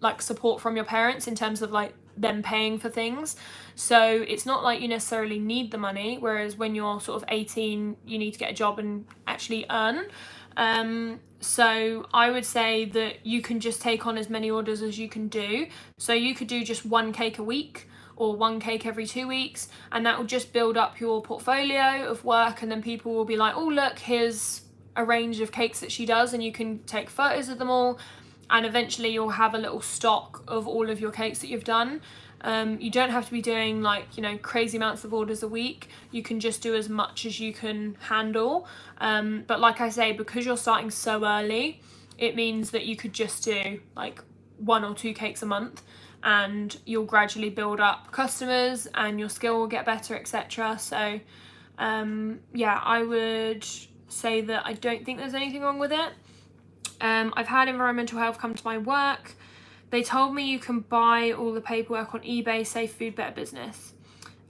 like support from your parents in terms of like them paying for things. So it's not like you necessarily need the money, whereas when you're sort of 18, you need to get a job and actually earn. So I would say that you can just take on as many orders as you can do. So you could do just 1 cake a week, or 1 cake every 2 weeks, and that will just build up your portfolio of work, and then people will be like, oh look, here's a range of cakes that she does, and you can take photos of them all, and eventually you'll have a little stock of all of your cakes that you've done. You don't have to be doing like, you know, crazy amounts of orders a week. You can just do as much as you can handle. But like I say, because you're starting so early, it means that you could just do like 1 or 2 cakes a month, and you'll gradually build up customers and your skill will get better, etc. So yeah, I would say that I don't think there's anything wrong with it. I've had Environmental Health come to my work. They told me you can buy all the paperwork on eBay, Safe Food, Better Business.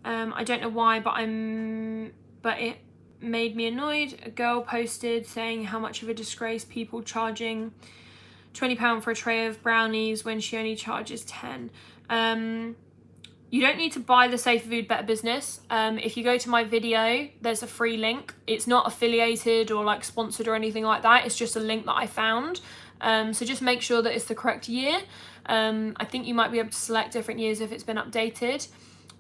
I don't know why, but it made me annoyed. A girl posted saying how much of a disgrace people charging £20 for a tray of brownies when she only charges 10. You don't need to buy the Safe Food, Better Business. If you go to my video, there's a free link. It's not affiliated or like sponsored or anything like that. It's just a link that I found. So just make sure that it's the correct year. I think you might be able to select different years if it's been updated.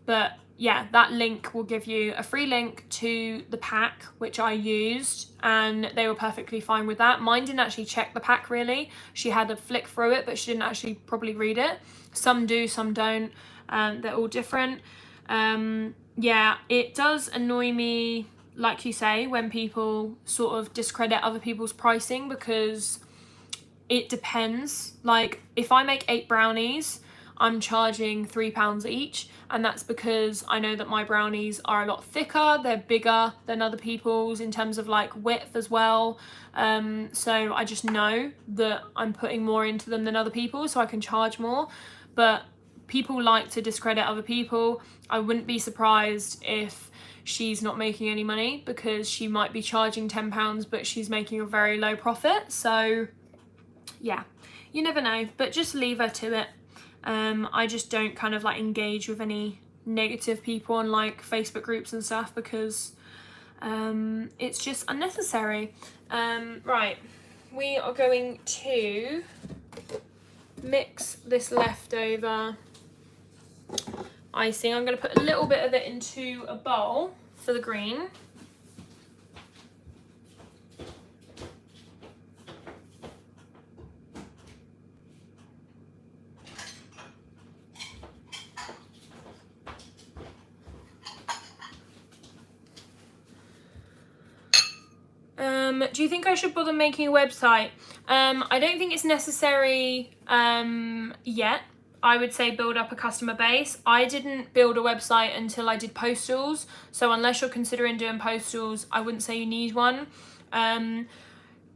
But yeah, that link will give you a free link to the pack, which I used, and they were perfectly fine with that. Mine didn't actually check the pack really. She had a flick through it, but she didn't actually probably read it. Some do, some don't. They're all different. Yeah, it does annoy me, like you say, when people sort of discredit other people's pricing, because it depends. Like if I make 8 brownies, I'm charging £3 each, and that's because I know that my brownies are a lot thicker, they're bigger than other people's in terms of like width as well. So I just know that I'm putting more into them than other people, so I can charge more. But people like to discredit other people. I wouldn't be surprised if she's not making any money, because she might be charging £10 but she's making a very low profit. So yeah, you never know, but just leave her to it. I just don't kind of like engage with any negative people on like Facebook groups and stuff, because it's just unnecessary. Right, we are going to mix this leftover icing. I'm going to put a little bit of it into a bowl for the green. Do you think I should bother making a website? I don't think it's necessary yet. I would say build up a customer base. I didn't build a website until I did postals, so unless you're considering doing postals, I wouldn't say you need one.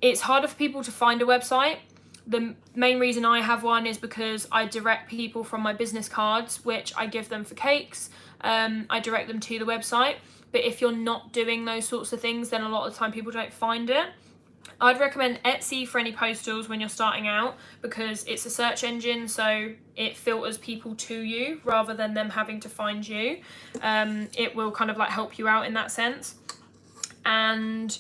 It's harder for people to find a website. The main reason I have one is because I direct people from my business cards, which I give them for cakes. I direct them to the website. But if you're not doing those sorts of things, then a lot of the time people don't find it. I'd recommend Etsy for any postals when you're starting out, because it's a search engine, so it filters people to you rather than them having to find you. It will kind of like help you out in that sense. And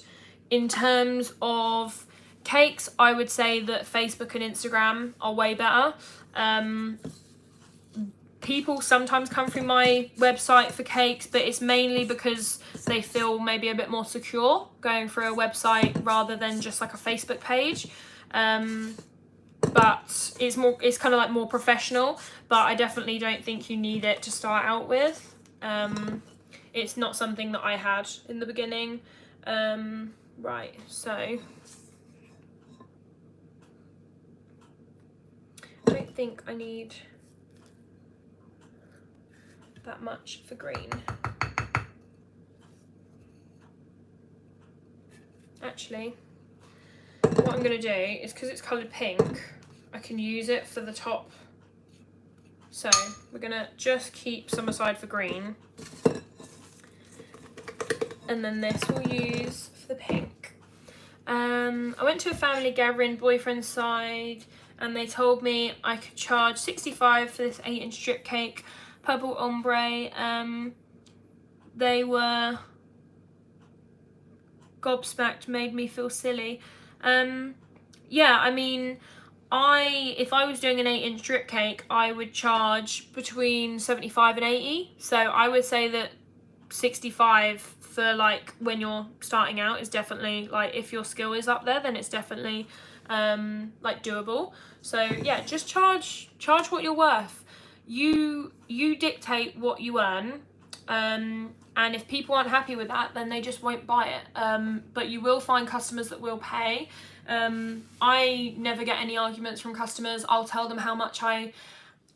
in terms of cakes, I would say that Facebook and Instagram are way better. People sometimes come through my website for cakes, but it's mainly because they feel maybe a bit more secure going through a website rather than just like a Facebook page. But it's kind of like more professional, but I definitely don't think you need it to start out with. It's not something that I had in the beginning. Right, so I don't think I need that much for green. Actually, what I'm going to do is, because it's coloured pink, I can use it for the top. So we're going to just keep some aside for green, and then this we'll use for the pink. I went to a family gathering, boyfriend's side, and they told me I could charge £65 for this 8-inch strip cake. Purple ombre. They were gobsmacked, made me feel silly. Yeah, I mean, if I was doing an 8-inch drip cake, I would charge between 75 and 80. So I would say that 65 for like when you're starting out is definitely, like, if your skill is up there, then it's definitely like doable. So yeah, just charge what you're worth. You dictate what you earn, and if people aren't happy with that, then they just won't buy it. But you will find customers that will pay. I never get any arguments from customers. I'll tell them how much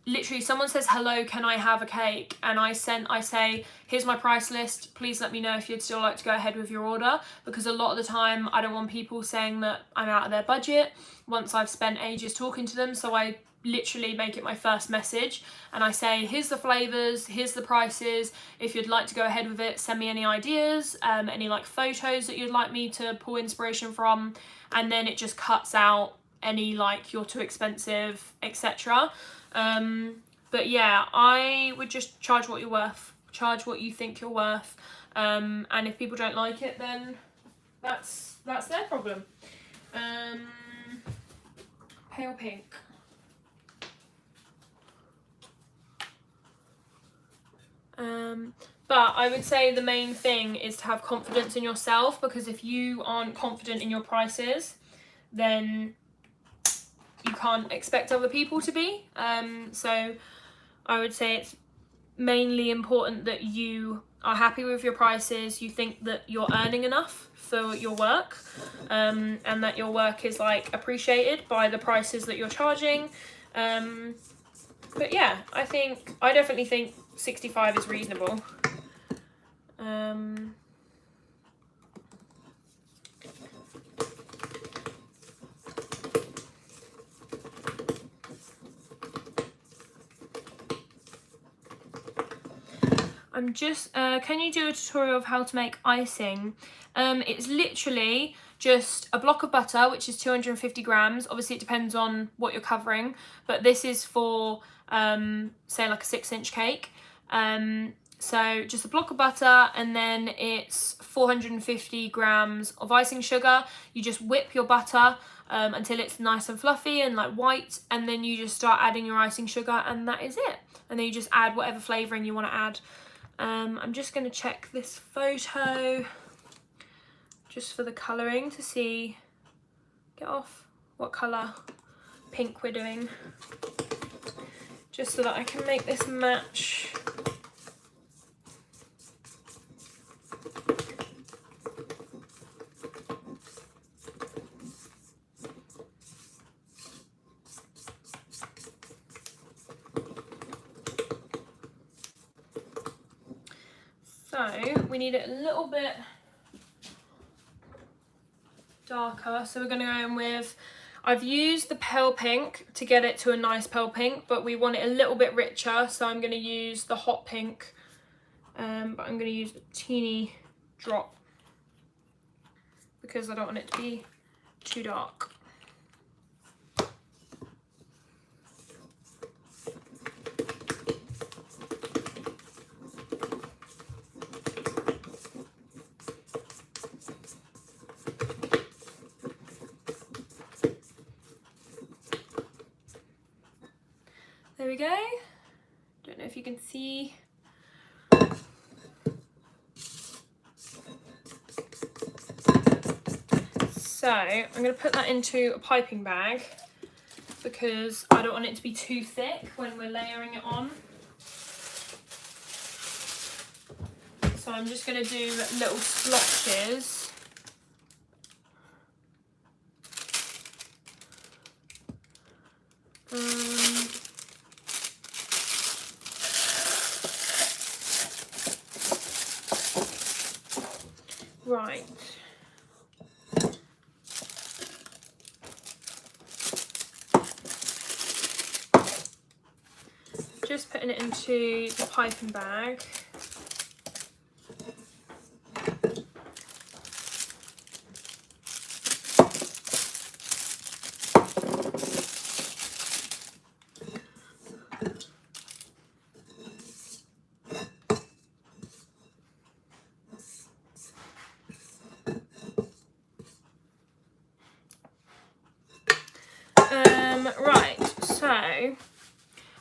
literally, someone says, hello, can I have a cake? And I say, here's my price list. Please let me know if you'd still like to go ahead with your order. Because a lot of the time, I don't want people saying that I'm out of their budget once I've spent ages talking to them. So I literally make it my first message. And I say, here's the flavours, here's the prices. If you'd like to go ahead with it, send me any ideas, any like photos that you'd like me to pull inspiration from. And then it just cuts out any like, you're too expensive, etc. But yeah, I would just charge what you're worth. Charge what you think you're worth. And if people don't like it, then that's their problem. Pale pink. But I would say the main thing is to have confidence in yourself, because if you aren't confident in your prices, then you can't expect other people to be. So I would say it's mainly important that you are happy with your prices, you think that you're earning enough for your work, and that your work is like appreciated by the prices that you're charging. But yeah, I definitely think 65 is reasonable. I'm just, can you do a tutorial of how to make icing? It's literally just a block of butter, which is 250 grams. Obviously it depends on what you're covering, but this is for, say like a 6-inch cake. So just a block of butter, and then it's 450 grams of icing sugar. You just whip your butter until it's nice and fluffy and like white, and then you just start adding your icing sugar, and that is it. And then you just add whatever flavouring you want to add. I'm just going to check this photo just for the colouring to see, get off, what colour pink we're doing, just so that I can make this match. So we need it a little bit darker, so we're going to go in with, I've used the pale pink to get it to a nice pale pink, but we want it a little bit richer, so I'm going to use the hot pink, but I'm going to use a teeny drop because I don't want it to be too dark. There we go. Don't know if you can see. So I'm going to put that into a piping bag because I don't want it to be too thick when we're layering it on. So I'm just going to do little splotches. Right. Just putting it into the piping bag.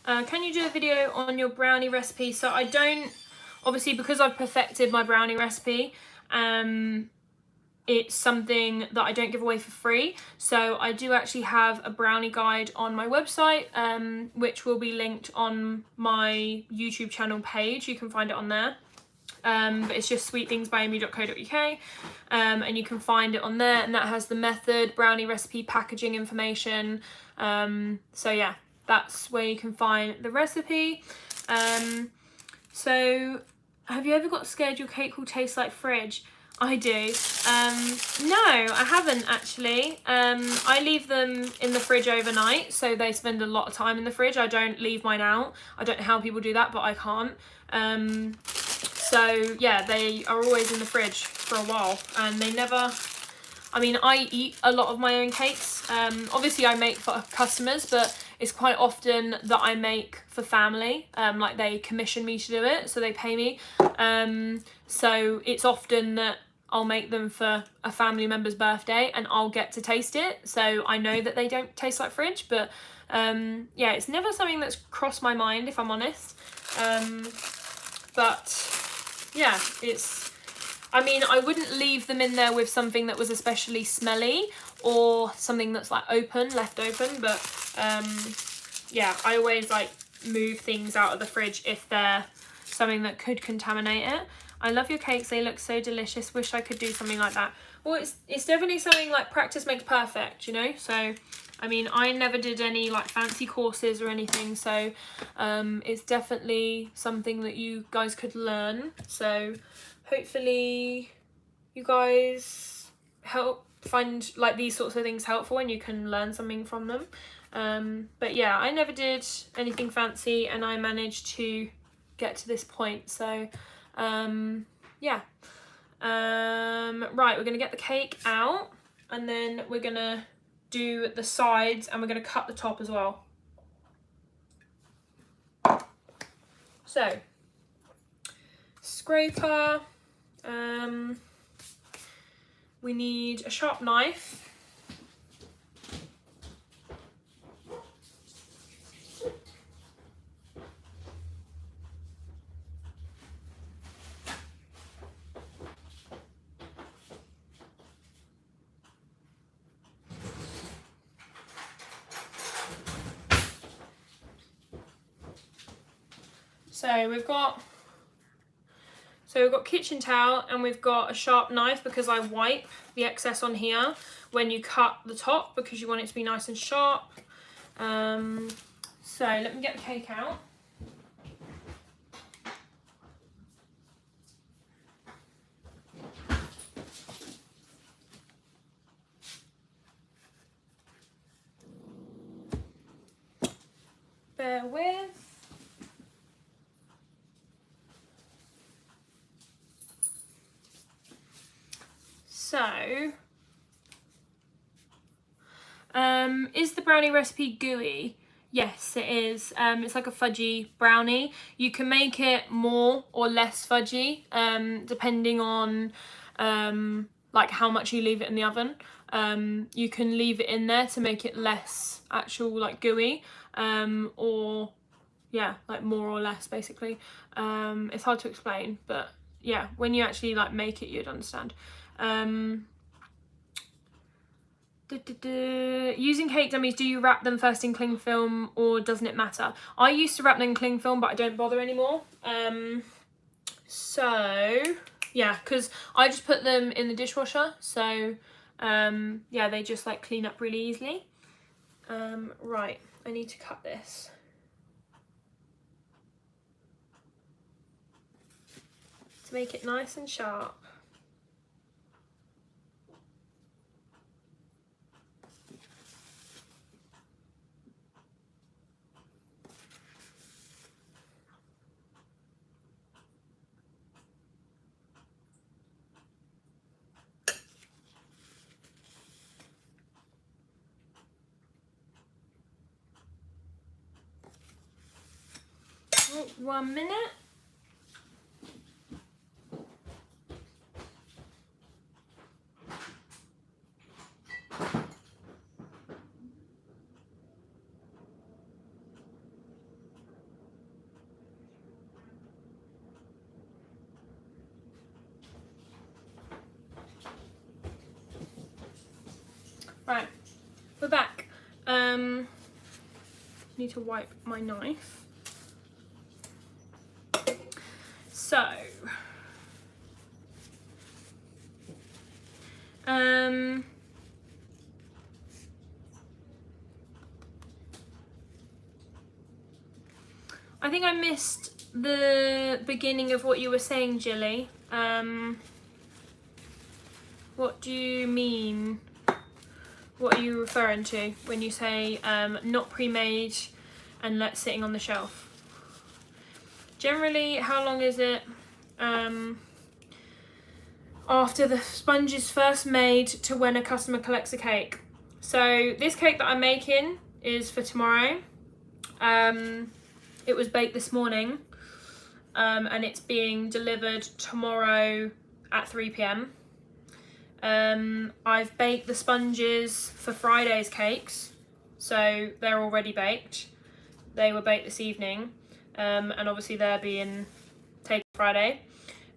can you do a video on your brownie recipe? So I don't, obviously because I've perfected my brownie recipe, it's something that I don't give away for free. So I do actually have a brownie guide on my website, which will be linked on my YouTube channel page. You can find it on there. But it's just sweetthingsbyamy.co.uk, and you can find it on there, and that has the method, brownie recipe, packaging information. So yeah, that's where you can find the recipe. So have you ever got scared your cake will taste like fridge? I do. No, I haven't actually. I leave them in the fridge overnight, so they spend a lot of time in the fridge. I don't leave mine out. I don't know how people do that, but I can't. So yeah, they are always in the fridge for a while, and they never, I mean, I eat a lot of my own cakes. Obviously I make for customers, but it's quite often that I make for family. Like they commission me to do it, so they pay me. So it's often that I'll make them for a family member's birthday and I'll get to taste it. So I know that they don't taste like fridge, but yeah, it's never something that's crossed my mind, if I'm honest. But yeah, it's, I mean, I wouldn't leave them in there with something that was especially smelly or something that's like left open, but yeah, I always like move things out of the fridge if they're something that could contaminate it. I love your cakes, they look so delicious, wish I could do something like that. Well, it's definitely something like practice makes perfect, you know. So I mean, I never did any like fancy courses or anything, so it's definitely something that you guys could learn. So hopefully you guys find like these sorts of things helpful and you can learn something from them. But yeah, I never did anything fancy and I managed to get to this point. So yeah. Right, we're gonna get the cake out and then we're gonna do the sides and we're going to cut the top as well. So scraper, we need a sharp knife, so we've got kitchen towel and we've got a sharp knife because I wipe the excess on here when you cut the top because you want it to be nice and sharp. So let me get the cake out. Bear with. So, is the brownie recipe gooey? Yes, it is. It's like a fudgy brownie. You can make it more or less fudgy, depending on like how much you leave it in the oven. You can leave it in there to make it less actual like gooey, or yeah, like more or less basically. It's hard to explain, but yeah, when you actually like make it, you'd understand. Using cake dummies, do you wrap them first in cling film or doesn't it matter? I used to wrap them in cling film, but I don't bother anymore. So yeah, because I just put them in the dishwasher, so yeah, they just like clean up really easily. Right, I need to cut this. To make it nice and sharp. Oh, 1 minute. Right, we're back. Need to wipe my knife. So, I think I missed the beginning of what you were saying, Jilly. What do you mean? What are you referring to when you say not pre-made and let sitting on the shelf? Generally, how long is it after the sponge is first made to when a customer collects a cake? So this cake that I'm making is for tomorrow. It was baked this morning, and it's being delivered tomorrow at 3 p.m. I've baked the sponges for Friday's cakes, so they're already baked. They were baked this evening, and obviously they're being taken Friday.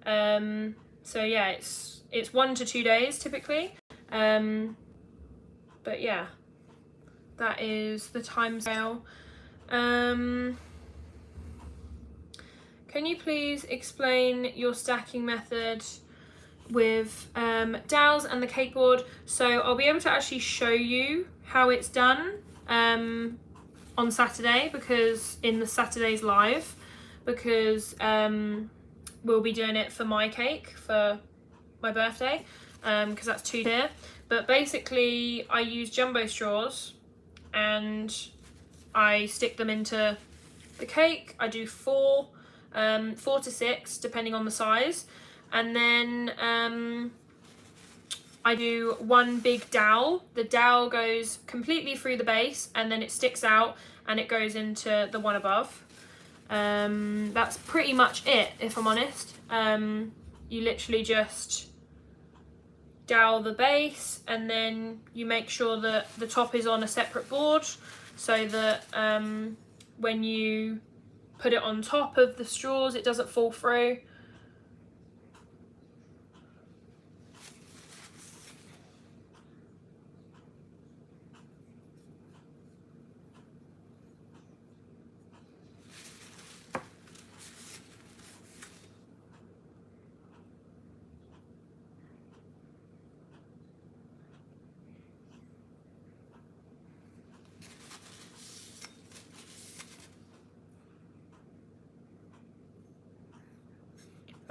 So yeah, it's 1 to 2 days typically. But yeah, that is the timescale. Can you please explain your stacking method with dowels and the cake board? So I'll be able to actually show you how it's done on Saturday, because in the Saturday's live, because we'll be doing it for my cake for my birthday, because that's 2 here. But basically I use jumbo straws and I stick them into the cake. I do 4 to 6 depending on the size, and then I do 1 big dowel. The dowel goes completely through the base and then it sticks out and it goes into the one above. That's pretty much it, if I'm honest. You literally just dowel the base and then you make sure that the top is on a separate board, so that when you put it on top of the straws it doesn't fall through.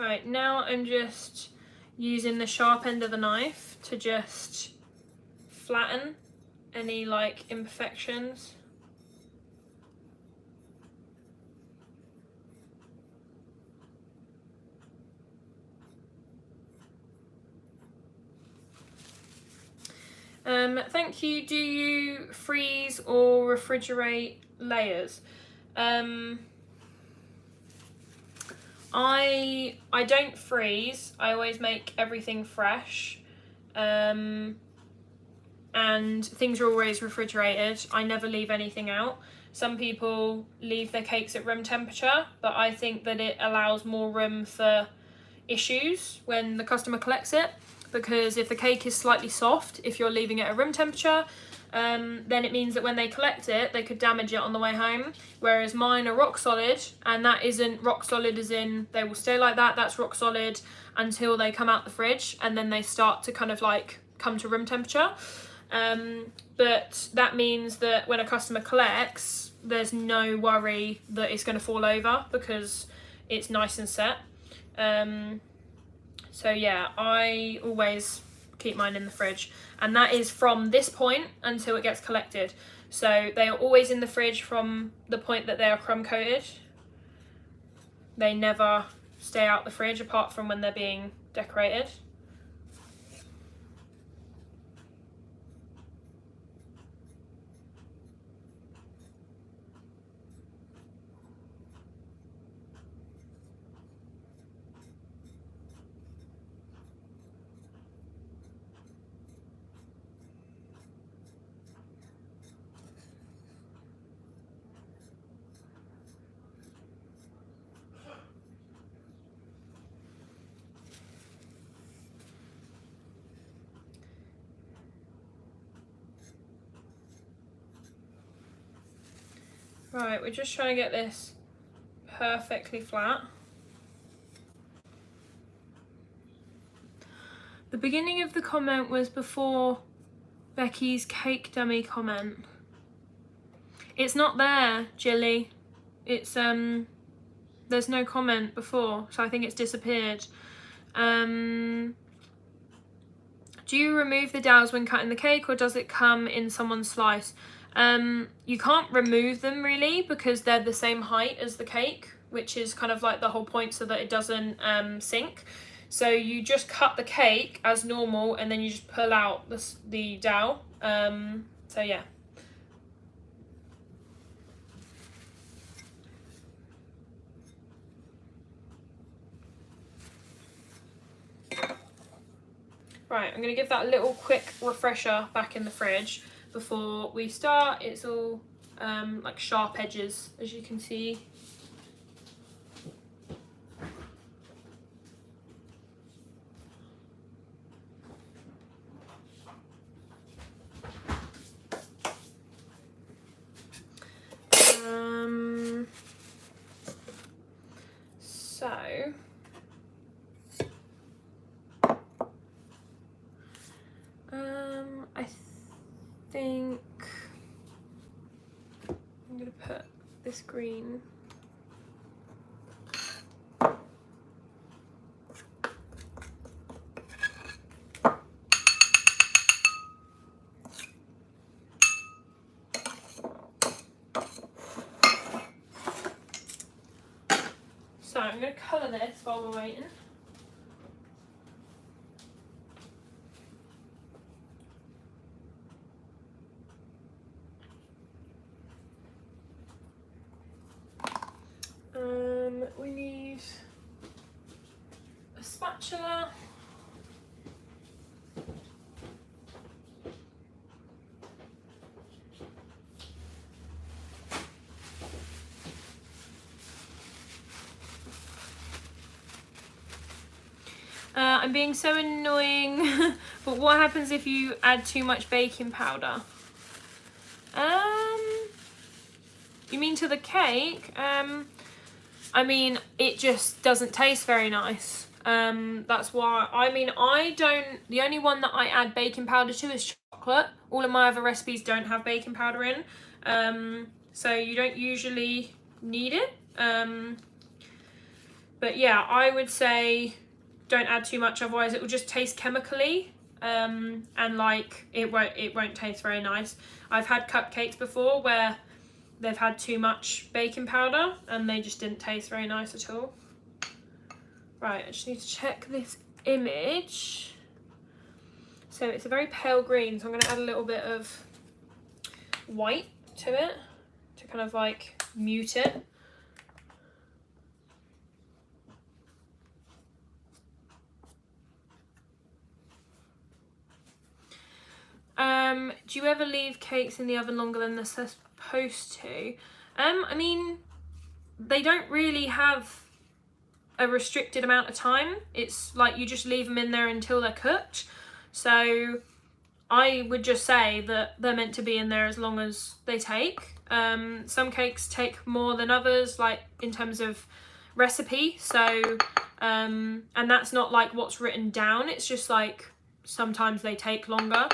Right, now I'm just using the sharp end of the knife to just flatten any like imperfections. Thank you. Do you freeze or refrigerate layers? I don't freeze. I always make everything fresh, and things are always refrigerated. I never leave anything out. Some people leave their cakes at room temperature, but I think that it allows more room for issues when the customer collects it, because if the cake is slightly soft, if you're leaving it at room temperature, then it means that when they collect it, they could damage it on the way home. Whereas mine are rock solid, and that isn't rock solid as in they will stay like that. That's rock solid until they come out the fridge, and then they start to kind of like come to room temperature. But that means that when a customer collects, there's no worry that it's going to fall over because it's nice and set. So yeah, I always keep mine in the fridge, and that is from this point until it gets collected. So they are always in the fridge from the point that they are crumb coated. They never stay out the fridge apart from when they're being decorated. Right, we're just trying to get this perfectly flat. The beginning of the comment was before Becky's cake dummy comment. It's not there, Jilly. It's there's no comment before, so I think it's disappeared. Do you remove the dowels when cutting the cake, or does it come in someone's slice? You can't remove them really, because they're the same height as the cake, which is kind of like the whole point, so that it doesn't sink. So you just cut the cake as normal, and then you just pull out the dowel. So yeah. Right, I'm going to give that a little quick refresher back in the fridge before we start. It's all like sharp edges, as you can see. I think I'm going to put this green. So I'm going to colour this while we're waiting. We need a spatula. I'm being so annoying, but what happens if you add too much baking powder? You mean to the cake? I mean, it just doesn't taste very nice. That's why, I mean, the only one that I add baking powder to is chocolate. All of my other recipes don't have baking powder in. So you don't usually need it. But yeah, I would say don't add too much, otherwise it will just taste chemically. And like, it won't taste very nice. I've had cupcakes before where they've had too much baking powder and they just didn't taste very nice at all. Right, I just need to check this image. So it's a very pale green, so I'm going to add a little bit of white to it to kind of like mute it. Do you ever leave cakes in the oven longer than they're supposed to? I mean, they don't really have a restricted amount of time. It's like you just leave them in there until they're cooked. So I would just say that they're meant to be in there as long as they take. Some cakes take more than others, like in terms of recipe. So, and that's not like what's written down. It's just like sometimes they take longer.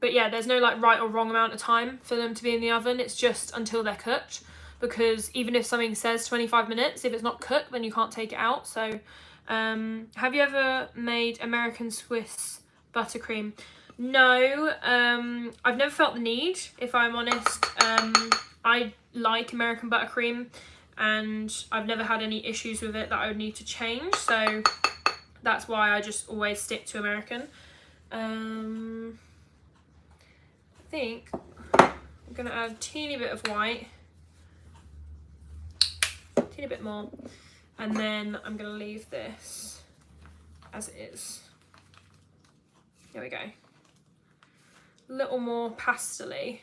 But yeah, there's no like right or wrong amount of time for them to be in the oven. It's just until they're cooked, because even if something says 25 minutes, if it's not cooked, then you can't take it out. So have you ever made American Swiss buttercream? No, I've never felt the need, if I'm honest. I like American buttercream and I've never had any issues with it that I would need to change, so that's why I just always stick to American. I think I'm gonna add a teeny bit of white, a teeny bit more, and then I'm gonna leave this as it is. There we go. A little more pastel-y.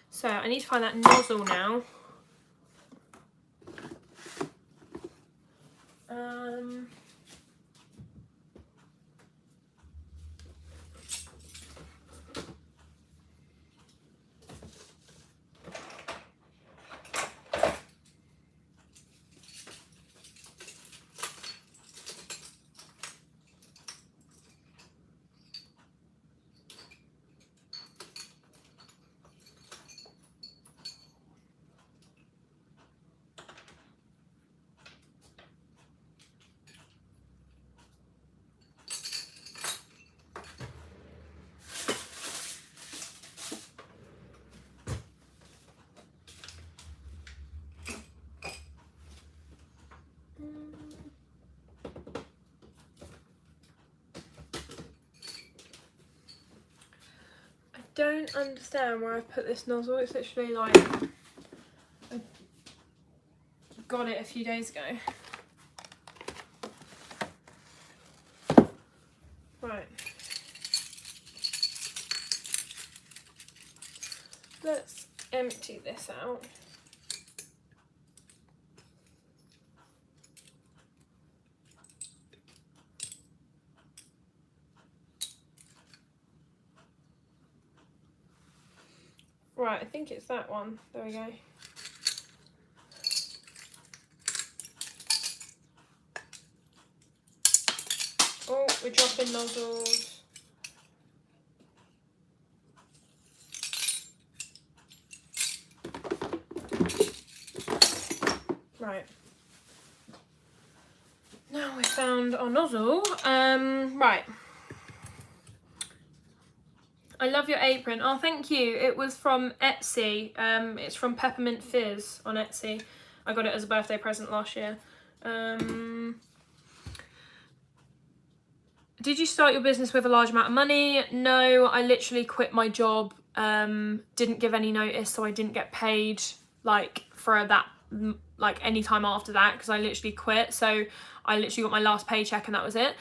So I need to find that nozzle now. don't understand where I've put this nozzle. It's literally like, I got it a few days ago. Right. Let's empty this out. Right, I think it's that one. There we go. Oh, we're dropping nozzles. Right. Now we found our nozzle. Right. I love your apron. Oh, thank you. It was from Etsy. It's from Peppermint Fizz on Etsy. I got it as a birthday present last year. Did you start your business with a large amount of money? No, I literally quit my job. Didn't give any notice, so I didn't get paid like for that, like any time after that, because I literally quit. So I literally got my last paycheck and that was it.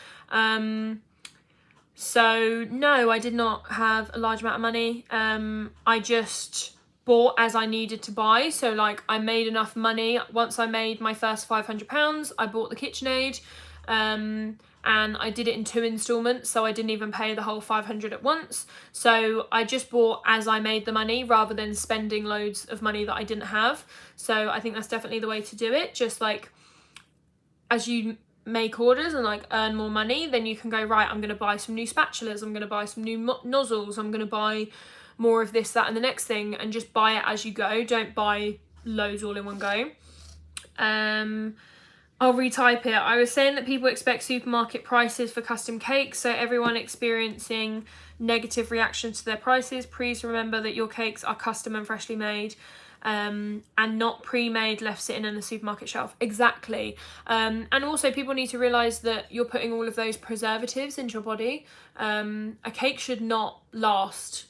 So no, I did not have a large amount of money. I just bought as I needed to buy. So like I made enough money. Once I made my first £500, I bought the KitchenAid, and I did it in 2 installments. So I didn't even pay the whole 500 at once. So I just bought as I made the money rather than spending loads of money that I didn't have. So I think that's definitely the way to do it. Just like as you make orders and like earn more money, then you can go, right, I'm going to buy some new spatulas, I'm going to buy some new nozzles, I'm going to buy more of this, that and the next thing, and just buy it as you go. Don't buy loads all in one go. I'll retype it. I was saying that people expect supermarket prices for custom cakes, so everyone experiencing negative reactions to their prices, please remember that your cakes are custom and freshly made. And not pre-made left sitting in a supermarket shelf. Exactly. And also people need to realise that you're putting all of those preservatives into your body. A cake should not last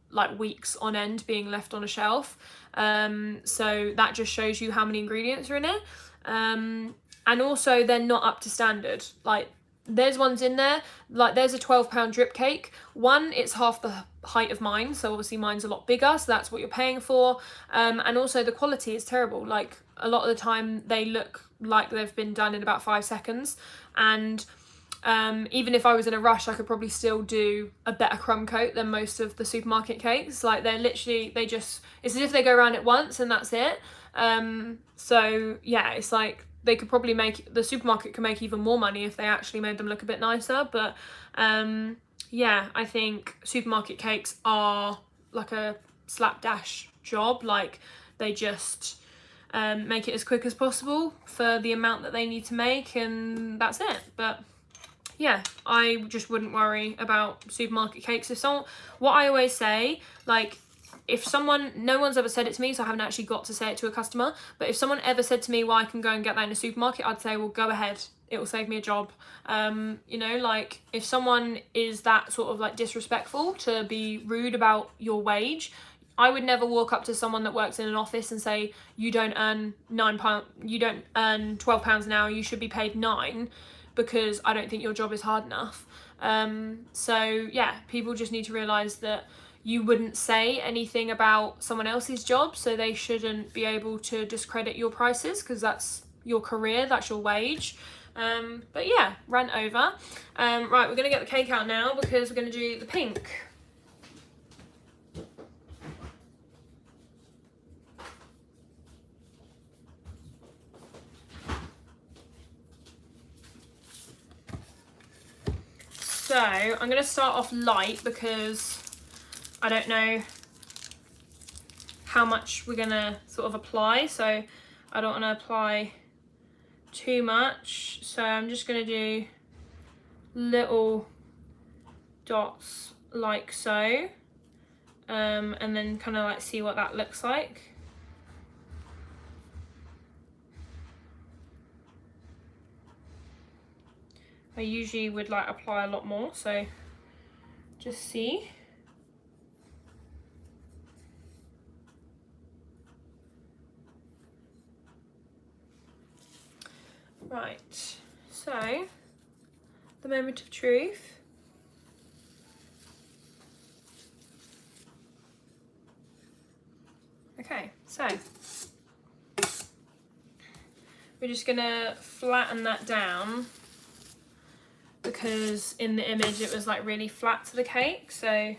like weeks on end being left on a shelf. So that just shows you how many ingredients are in it. And also they're not up to standard. Like there's ones in there, like there's a £12 drip cake. One, it's half the height of mine, so obviously mine's a lot bigger, so that's what you're paying for. And also the quality is terrible. Like a lot of the time they look like they've been done in about 5 seconds. And even if I was in a rush, I could probably still do a better crumb coat than most of the supermarket cakes. Like they're literally, it's as if they go around it once and that's it. So yeah, it's like they could probably the supermarket could make even more money if they actually made them look a bit nicer. But yeah, I think supermarket cakes are like a slapdash job. Like they just make it as quick as possible for the amount that they need to make, and that's it. But yeah, I just wouldn't worry about supermarket cakes. What I always say, like, if someone, no one's ever said it to me, so I haven't actually got to say it to a customer, but if someone ever said to me, well, I can go and get that in a supermarket, I'd say, well, go ahead. It will save me a job. You know, like, if someone is that sort of, like, disrespectful to be rude about your wage, I would never walk up to someone that works in an office and say, you don't earn £9, you don't earn £12 an hour, you should be paid £9, because I don't think your job is hard enough. So yeah, people just need to realise that you wouldn't say anything about someone else's job, so they shouldn't be able to discredit your prices, because that's your career, that's your wage. But yeah, rant over. Right, we're gonna get the cake out now because we're gonna do the pink. So I'm gonna start off light because I don't know how much we're gonna sort of apply, so I don't want to apply too much. So I'm just gonna do little dots like so, and then kind of like see what that looks like. I usually would like apply a lot more, so just see. Right, so the moment of truth. Okay, so we're just gonna flatten that down because in the image it was like really flat to the cake, so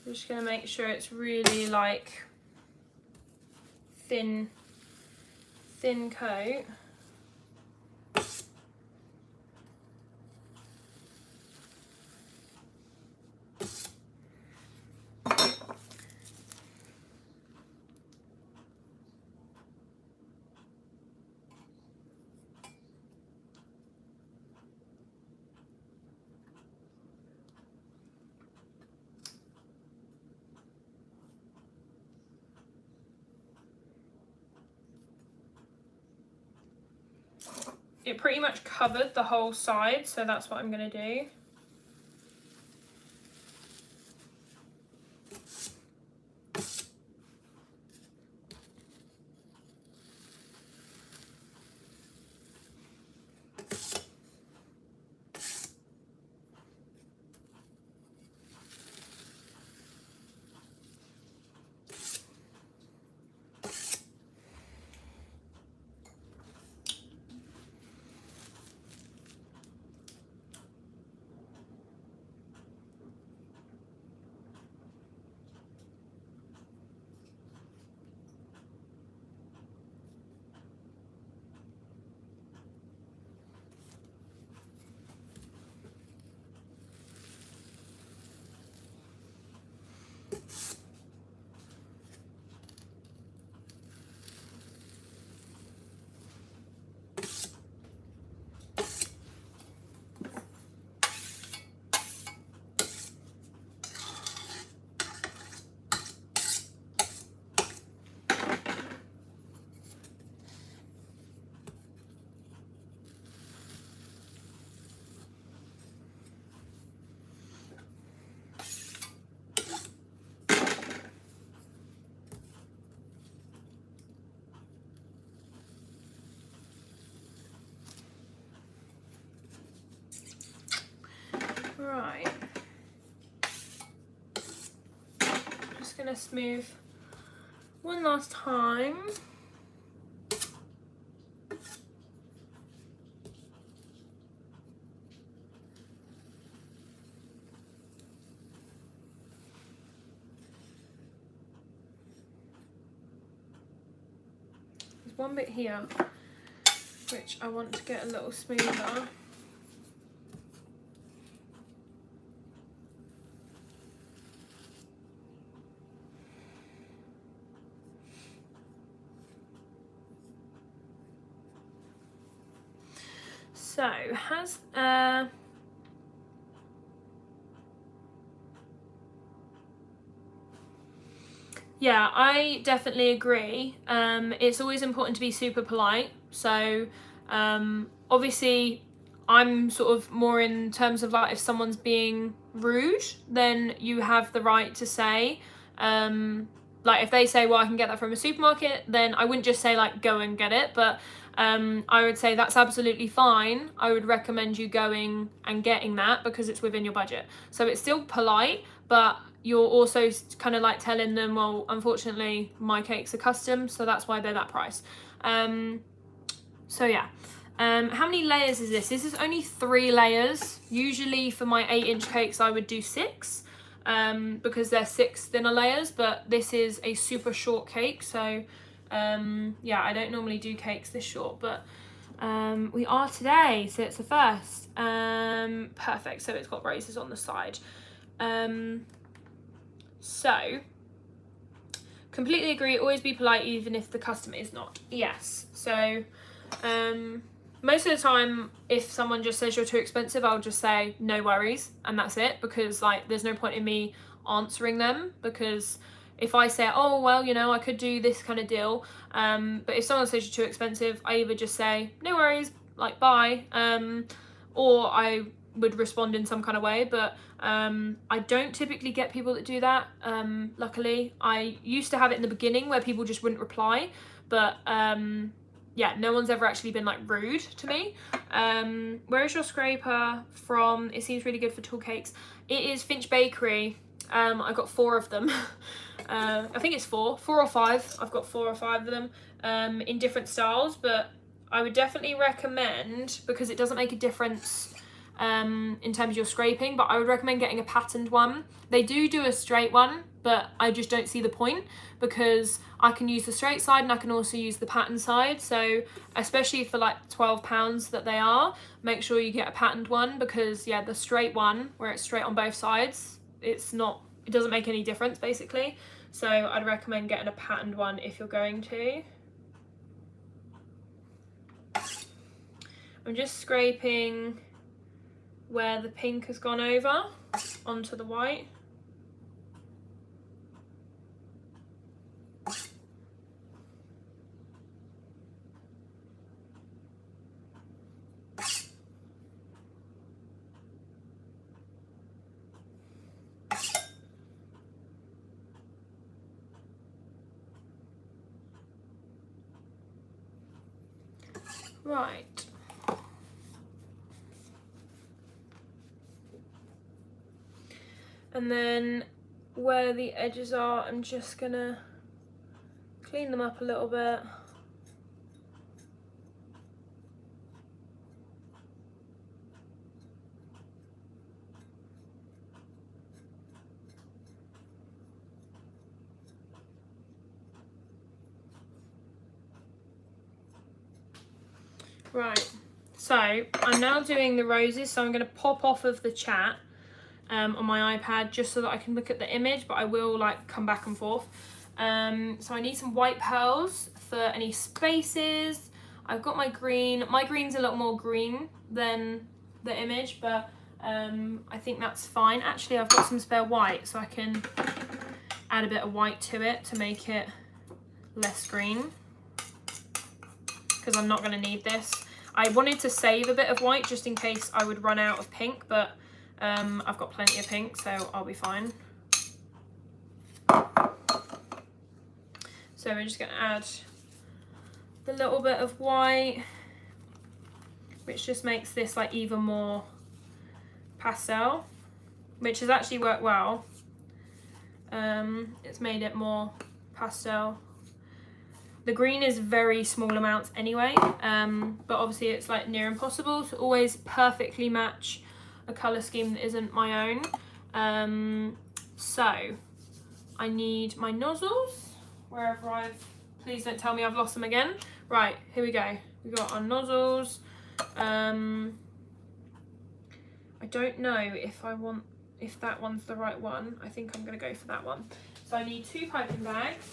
we're just gonna make sure it's really like thin coat. It pretty much covered the whole side, so that's what I'm gonna do. Right, just gonna smooth one last time. There's one bit here which I want to get a little smoother. So, has yeah, I definitely agree. It's always important to be super polite. So, obviously, I'm sort of more in terms of like if someone's being rude, then you have the right to say, like if they say, well, I can get that from a supermarket, then I wouldn't just say like go and get it, but I would say that's absolutely fine. I would recommend you going and getting that because it's within your budget. So it's still polite, but you're also kind of like telling them, well, unfortunately, my cakes are custom, so that's why they're that price. So yeah. How many layers is this? This is only 3 layers. Usually for my 8-inch cakes, I would do 6 because they're 6 thinner layers, but this is a super short cake. So yeah, I don't normally do cakes this short, but we are today, so it's the first. Perfect, so it's got roses on the side. So, completely agree, always be polite even if the customer is not. Yes, so most of the time if someone just says you're too expensive, I'll just say no worries and that's it, because like there's no point in me answering them, because if I say, oh well, you know, I could do this kind of deal, but if someone says you're too expensive, I either just say no worries, like bye, or I would respond in some kind of way, but I don't typically get people that do that, luckily. I used to have it in the beginning where people just wouldn't reply, but yeah, no one's ever actually been like rude to me. Where is your scraper from? It seems really good for tall cakes. It is Finch Bakery. I got 4 of them. I think it's 4 or 5. I've got 4 or 5 of them in different styles, but I would definitely recommend, because it doesn't make a difference in terms of your scraping, but I would recommend getting a patterned one. They do a straight one, but I just don't see the point, because I can use the straight side and I can also use the patterned side. So especially for like £12 that they are, make sure you get a patterned one, because yeah, the straight one where it's straight on both sides, it doesn't make any difference basically. So I'd recommend getting a patterned one if you're going to. I'm just scraping where the pink has gone over onto the white. Right. And then where the edges are, I'm just gonna clean them up a little bit. Right, so I'm now doing the roses, so I'm going to pop off of the chat on my iPad just so that I can look at the image, but I will like come back and forth. So I need some white pearls for any spaces. I've got my green. My green's a lot more green than the image, but I think that's fine. Actually, I've got some spare white, so I can add a bit of white to it to make it less green, because I'm not going to need this. I wanted to save a bit of white just in case I would run out of pink, but I've got plenty of pink, so I'll be fine. So we're just going to add the little bit of white, which just makes this like even more pastel, which has actually worked well. It's made it more pastel. The green is very small amounts anyway, but obviously it's like near impossible to always perfectly match a colour scheme that isn't my own. So I need my nozzles, wherever please don't tell me I've lost them again. Right, here we go. We've got our nozzles. I don't know if that one's the right one. I think I'm gonna go for that one. So I need 2 piping bags.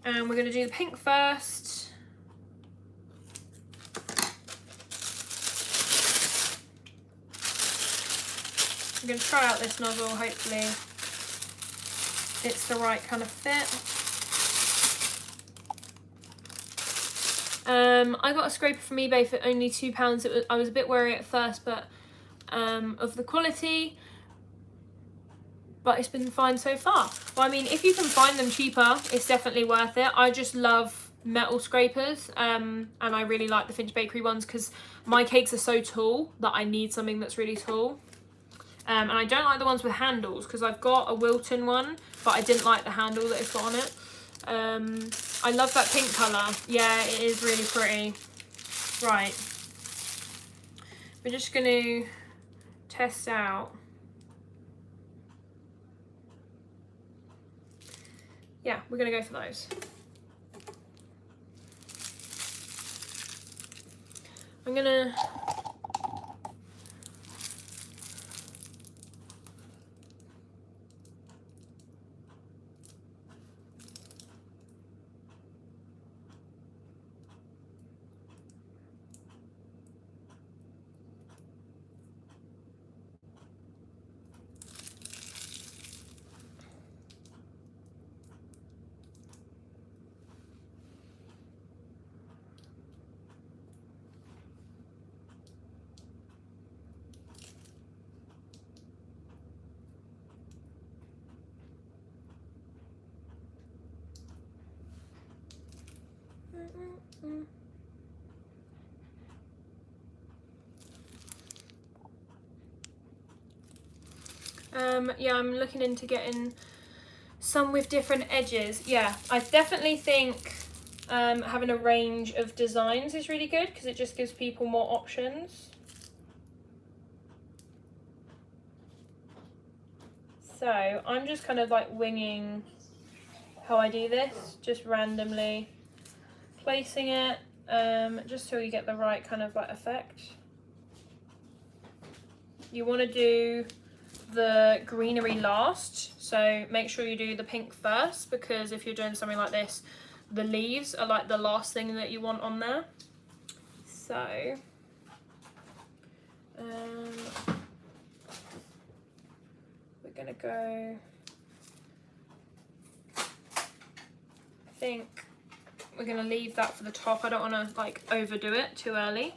And we're going to do the pink first. I'm going to try out this nozzle, hopefully it's the right kind of fit. I got a scraper from eBay for only £2. I was a bit wary at first, but of the quality, but it's been fine so far. Well, I mean, if you can find them cheaper, it's definitely worth it. I just love metal scrapers, and I really like the Finch Bakery ones because my cakes are so tall that I need something that's really tall. And I don't like the ones with handles because I've got a Wilton one, but I didn't like the handle that it's got on it. I love that pink colour. Yeah, it is really pretty. Right. We're just going to test out. Yeah, we're going to go for those. I'm going to Yeah, I'm looking into getting some with different edges. Yeah, I definitely think having a range of designs is really good because it just gives people more options. So I'm just kind of like winging how I do this, just randomly placing it, just so you get the right kind of like effect. You want to do the greenery last, so make sure you do the pink first, because if you're doing something like this, the leaves are like the last thing that you want on there. So we're gonna go, I think we're gonna leave that for the top. I don't want to like overdo it too early.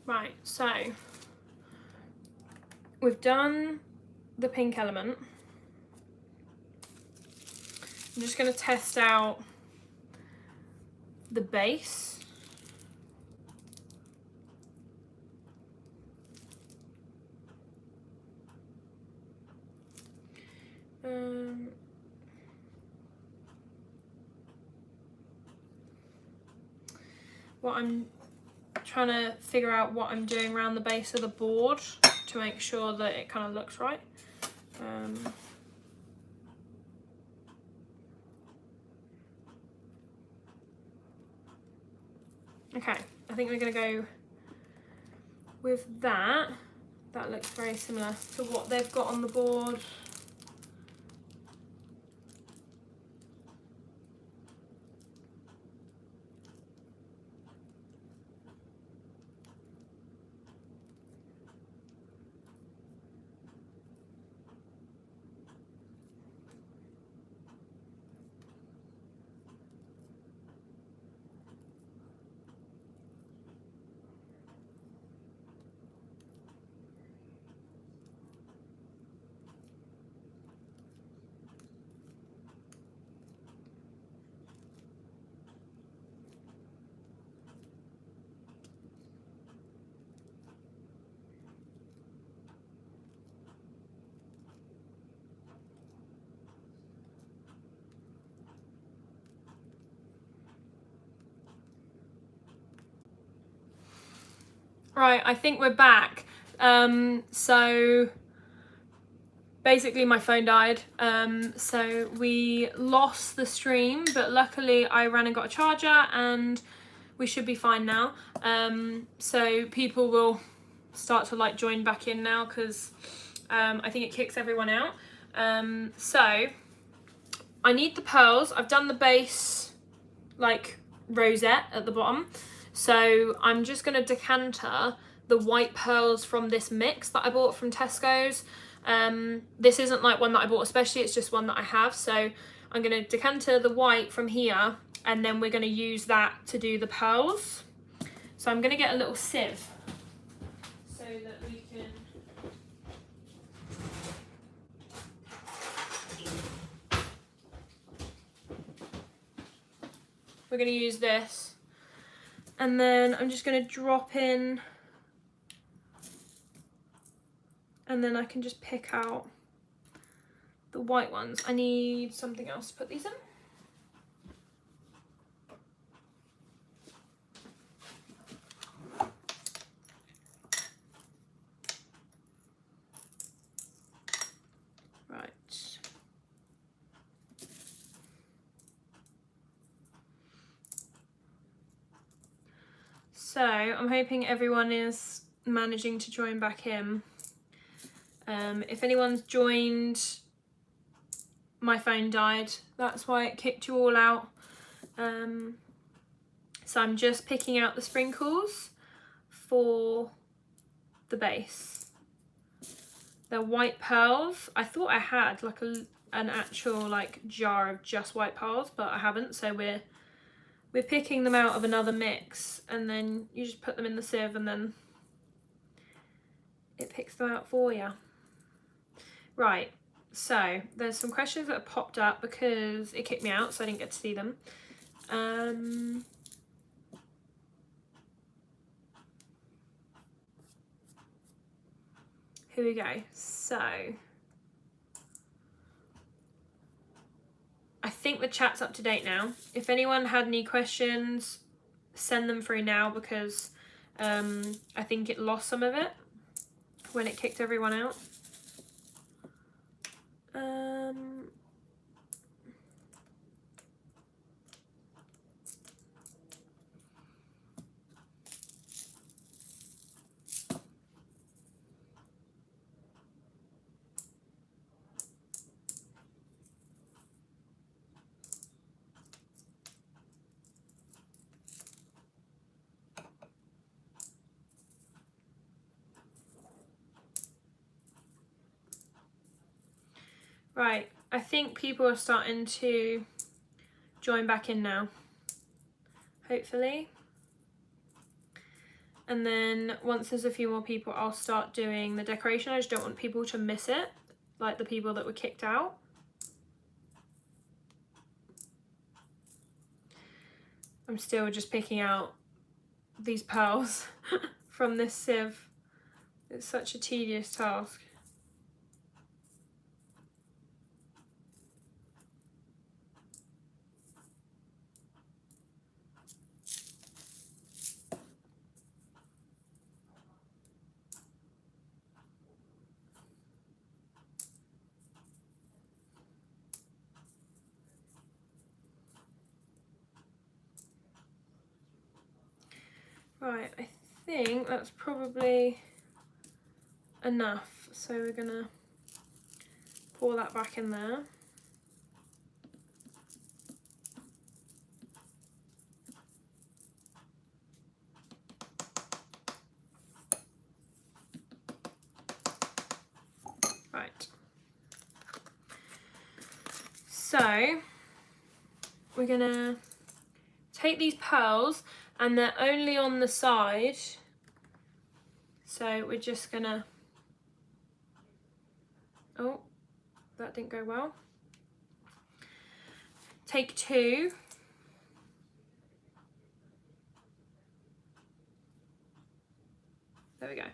Right, so we've done the pink element. I'm just going to test out the base. What I'm trying to figure out what I'm doing around the base of the board to make sure that it kind of looks right. Okay, I think we're going to go with that. That looks very similar to what they've got on the board. Right, I think we're back. So basically my phone died, so we lost the stream, but luckily I ran and got a charger and we should be fine now. So people will start to like join back in now, because I think it kicks everyone out. So I need the pearls. I've done the base like rosette at the bottom, so I'm just going to decanter the white pearls from this mix that I bought from Tesco's. This isn't like one that I bought especially, it's just one that I have. So I'm going to decanter the white from here, and then we're going to use that to do the pearls. So I'm going to get a little sieve so that we can... We're going to use this, and then I'm just going to drop in, and then I can just pick out the white ones. I need something else to put these in. Right. So I'm hoping everyone is managing to join back in. If anyone's joined, my phone died, that's why it kicked you all out. So I'm just picking out the sprinkles for the base. They're white pearls. I thought I had like an actual like jar of just white pearls, but I haven't, so we're picking them out of another mix, and then you just put them in the sieve and then it picks them out for you. Right, so there's some questions that have popped up because it kicked me out, so I didn't get to see them. Here we go. So I think the chat's up to date now. If anyone had any questions, send them through now, because I think it lost some of it when it kicked everyone out. Right, I think people are starting to join back in now, hopefully. And then once there's a few more people, I'll start doing the decoration. I just don't want people to miss it, like the people that were kicked out. I'm still just picking out these pearls from this sieve. It's such a tedious task. Right, I think that's probably enough. So we're gonna pour that back in there. Right. So we're gonna take these pearls, and they're only on the side, so we're just gonna, oh, that didn't go well. Take two, there we go.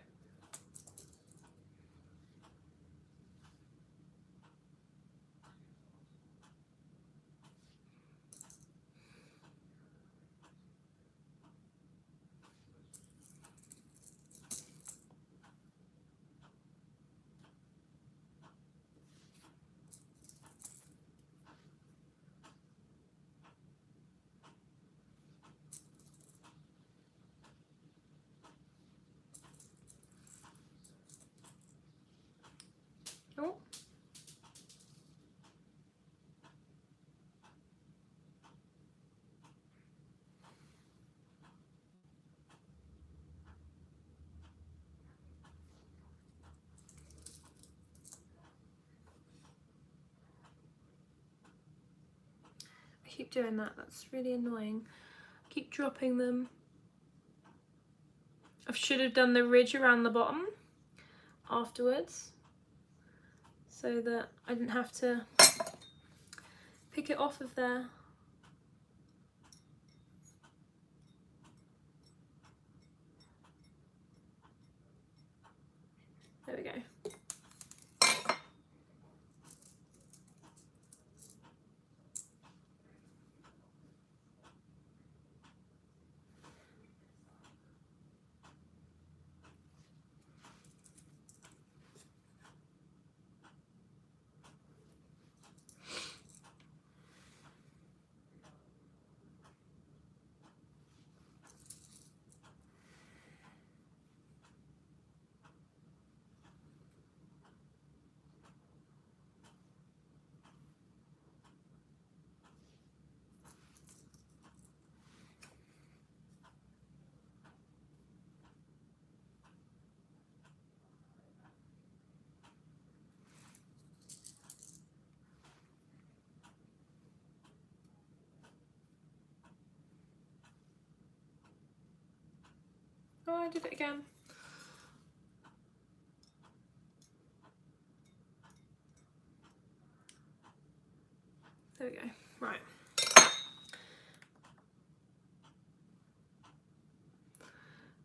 I keep doing that, that's really annoying. I keep dropping them. I should have done the ridge around the bottom afterwards so that I didn't have to pick it off of there. There we go. Oh, I did it again. There we go. Right.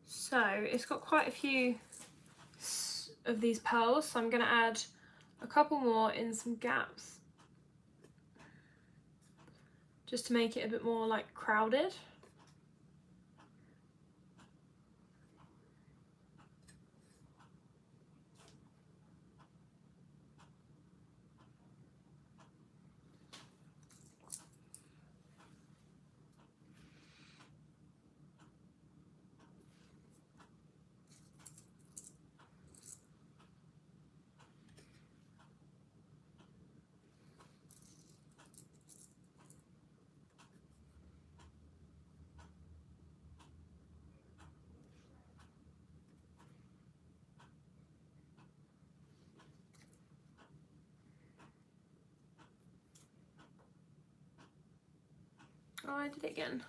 So it's got quite a few of these pearls, so I'm going to add a couple more in some gaps just to make it a bit more like crowded. Oh, I did it again.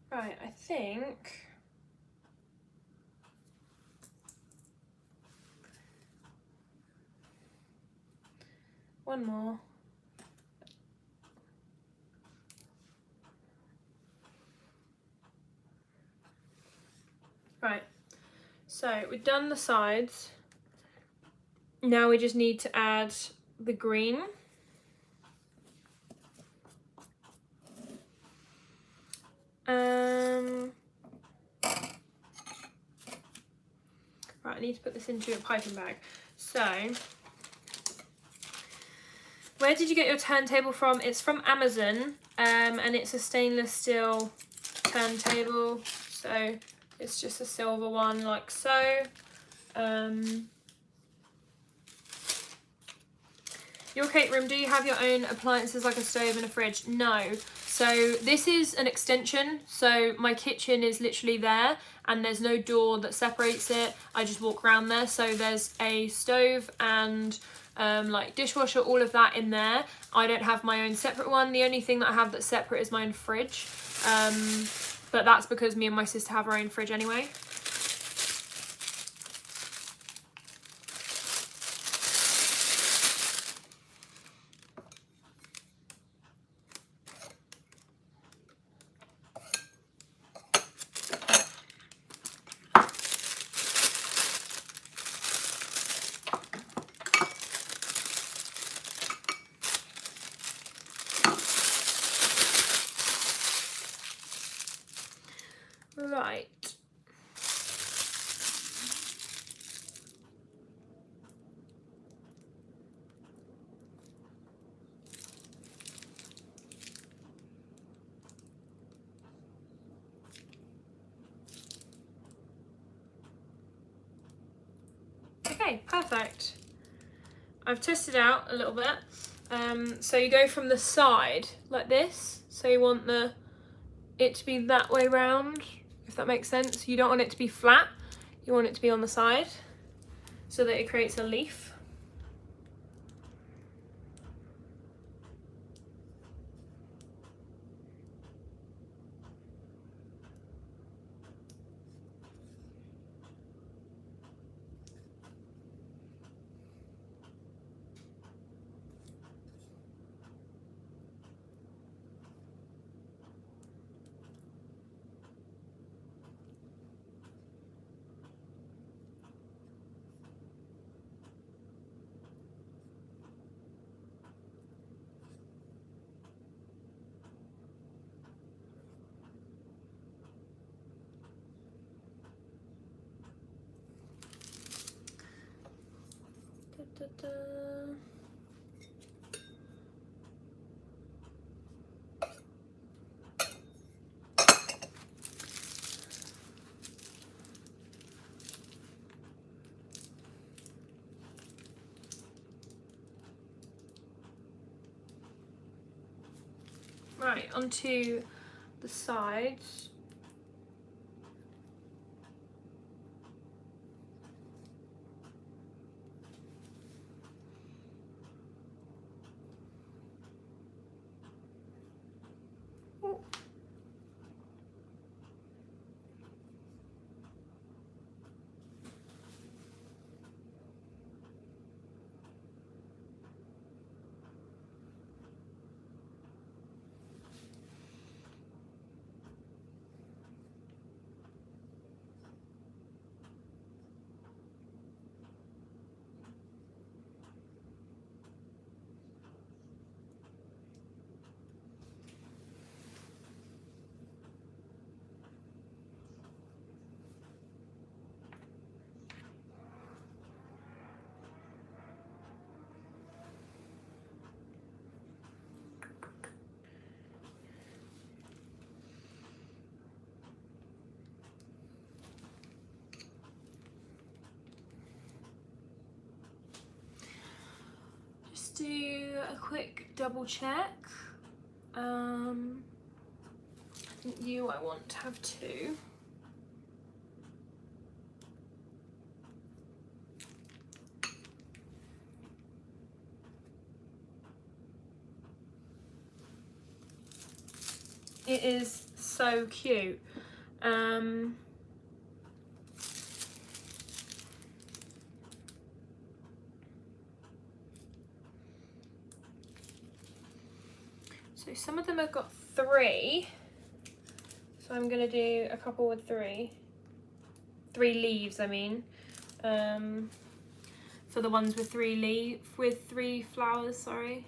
Right, I think one more. Right, so we've done the sides. Now we just need to add the green. Right, I need to put this into a piping bag. So, where did you get your turntable from? It's from Amazon, and it's a stainless steel turntable. So it's just a silver one, like so. Your cake room, do you have your own appliances like a stove and a fridge? No. So this is an extension. So my kitchen is literally there and there's no door that separates it. I just walk around there. So there's a stove and like dishwasher, all of that in there. I don't have my own separate one. The only thing that I have that's separate is my own fridge. But that's because me and my sister have our own fridge anyway. Right. Okay, perfect. I've tested out a little bit. So you go from the side like this. So you want it to be that way round, if that makes sense. You don't want it to be flat. You want it to be on the side so that it creates a leaf. Right, onto the sides. Do a quick double check. I think I want to have 2. It is so cute. So some of them have got 3, so I'm gonna do a couple with 3 leaves, I mean, for the ones with 3 flowers, sorry.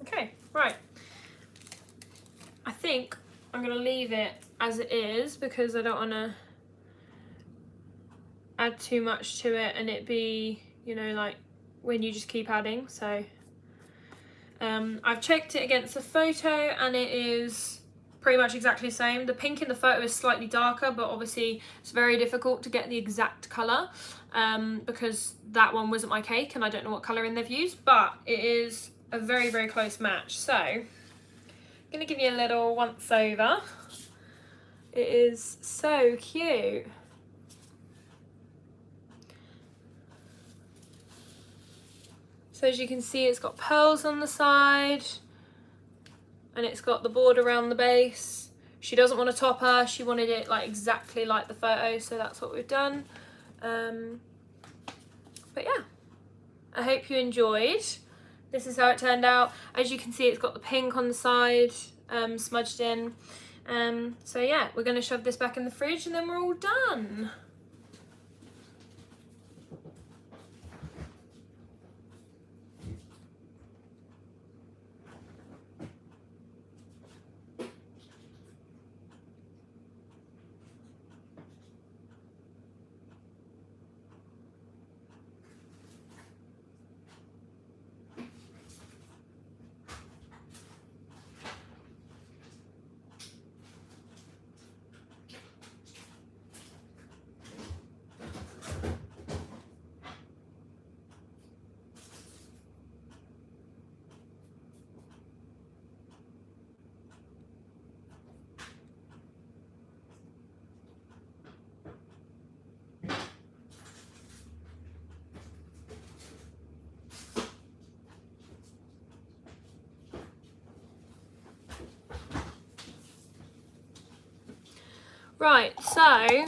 Okay, right. I think I'm gonna leave it as it is because I don't wanna add too much to it and it be, you know, like when you just keep adding. So I've checked it against the photo and it is pretty much exactly the same. The pink in the photo is slightly darker, but obviously it's very difficult to get the exact colour because that one wasn't my cake and I don't know what colouring they've used, but it is a very, very close match. So I'm going to give you a little once over. It is so cute. So as you can see, it's got pearls on the side and it's got the border around the base. She doesn't want a topper, she wanted it like exactly like the photo, so that's what we've done. But yeah, I hope you enjoyed. This is how it turned out. As you can see, it's got the pink on the side, smudged in. So yeah, we're gonna shove this back in the fridge and then we're all done. Right, so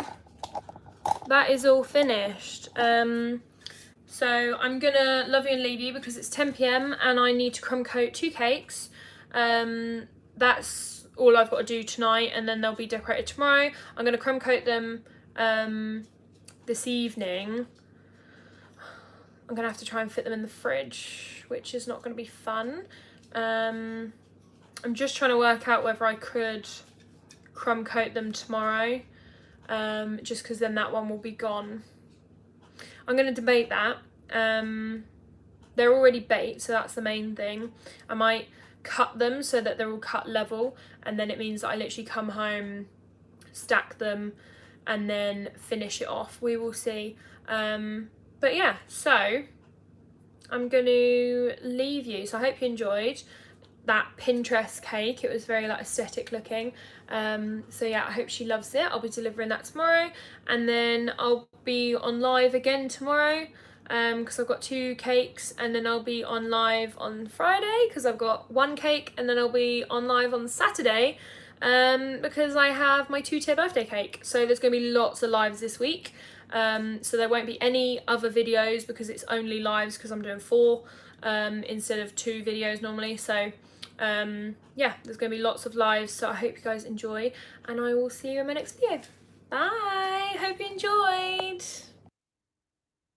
that is all finished. So I'm gonna love you and leave you because it's 10 p.m. and I need to crumb coat 2 cakes. That's all I've got to do tonight, and then they'll be decorated tomorrow. I'm gonna crumb coat them this evening. I'm gonna have to try and fit them in the fridge, which is not gonna be fun. I'm just trying to work out whether I could crumb coat them tomorrow, just because then that one will be gone. I'm going to debate that. They're already baked, so that's the main thing. I might cut them so that they're all cut level, and then it means that I literally come home, stack them, and then finish it off. We will see. But yeah, so I'm going to leave you. So I hope you enjoyed that Pinterest cake. It was very like aesthetic looking. So yeah, I hope she loves it. I'll be delivering that tomorrow, and then I'll be on live again tomorrow because I've got 2 cakes, and then I'll be on live on Friday because I've got 1 cake, and then I'll be on live on Saturday because I have my 2-tier birthday cake. So there's going to be lots of lives this week. So there won't be any other videos because it's only lives because I'm doing 4 instead of 2 videos normally. So yeah, there's going to be lots of lives, so I hope you guys enjoy, and I will see you in my next video. Bye! Hope you enjoyed!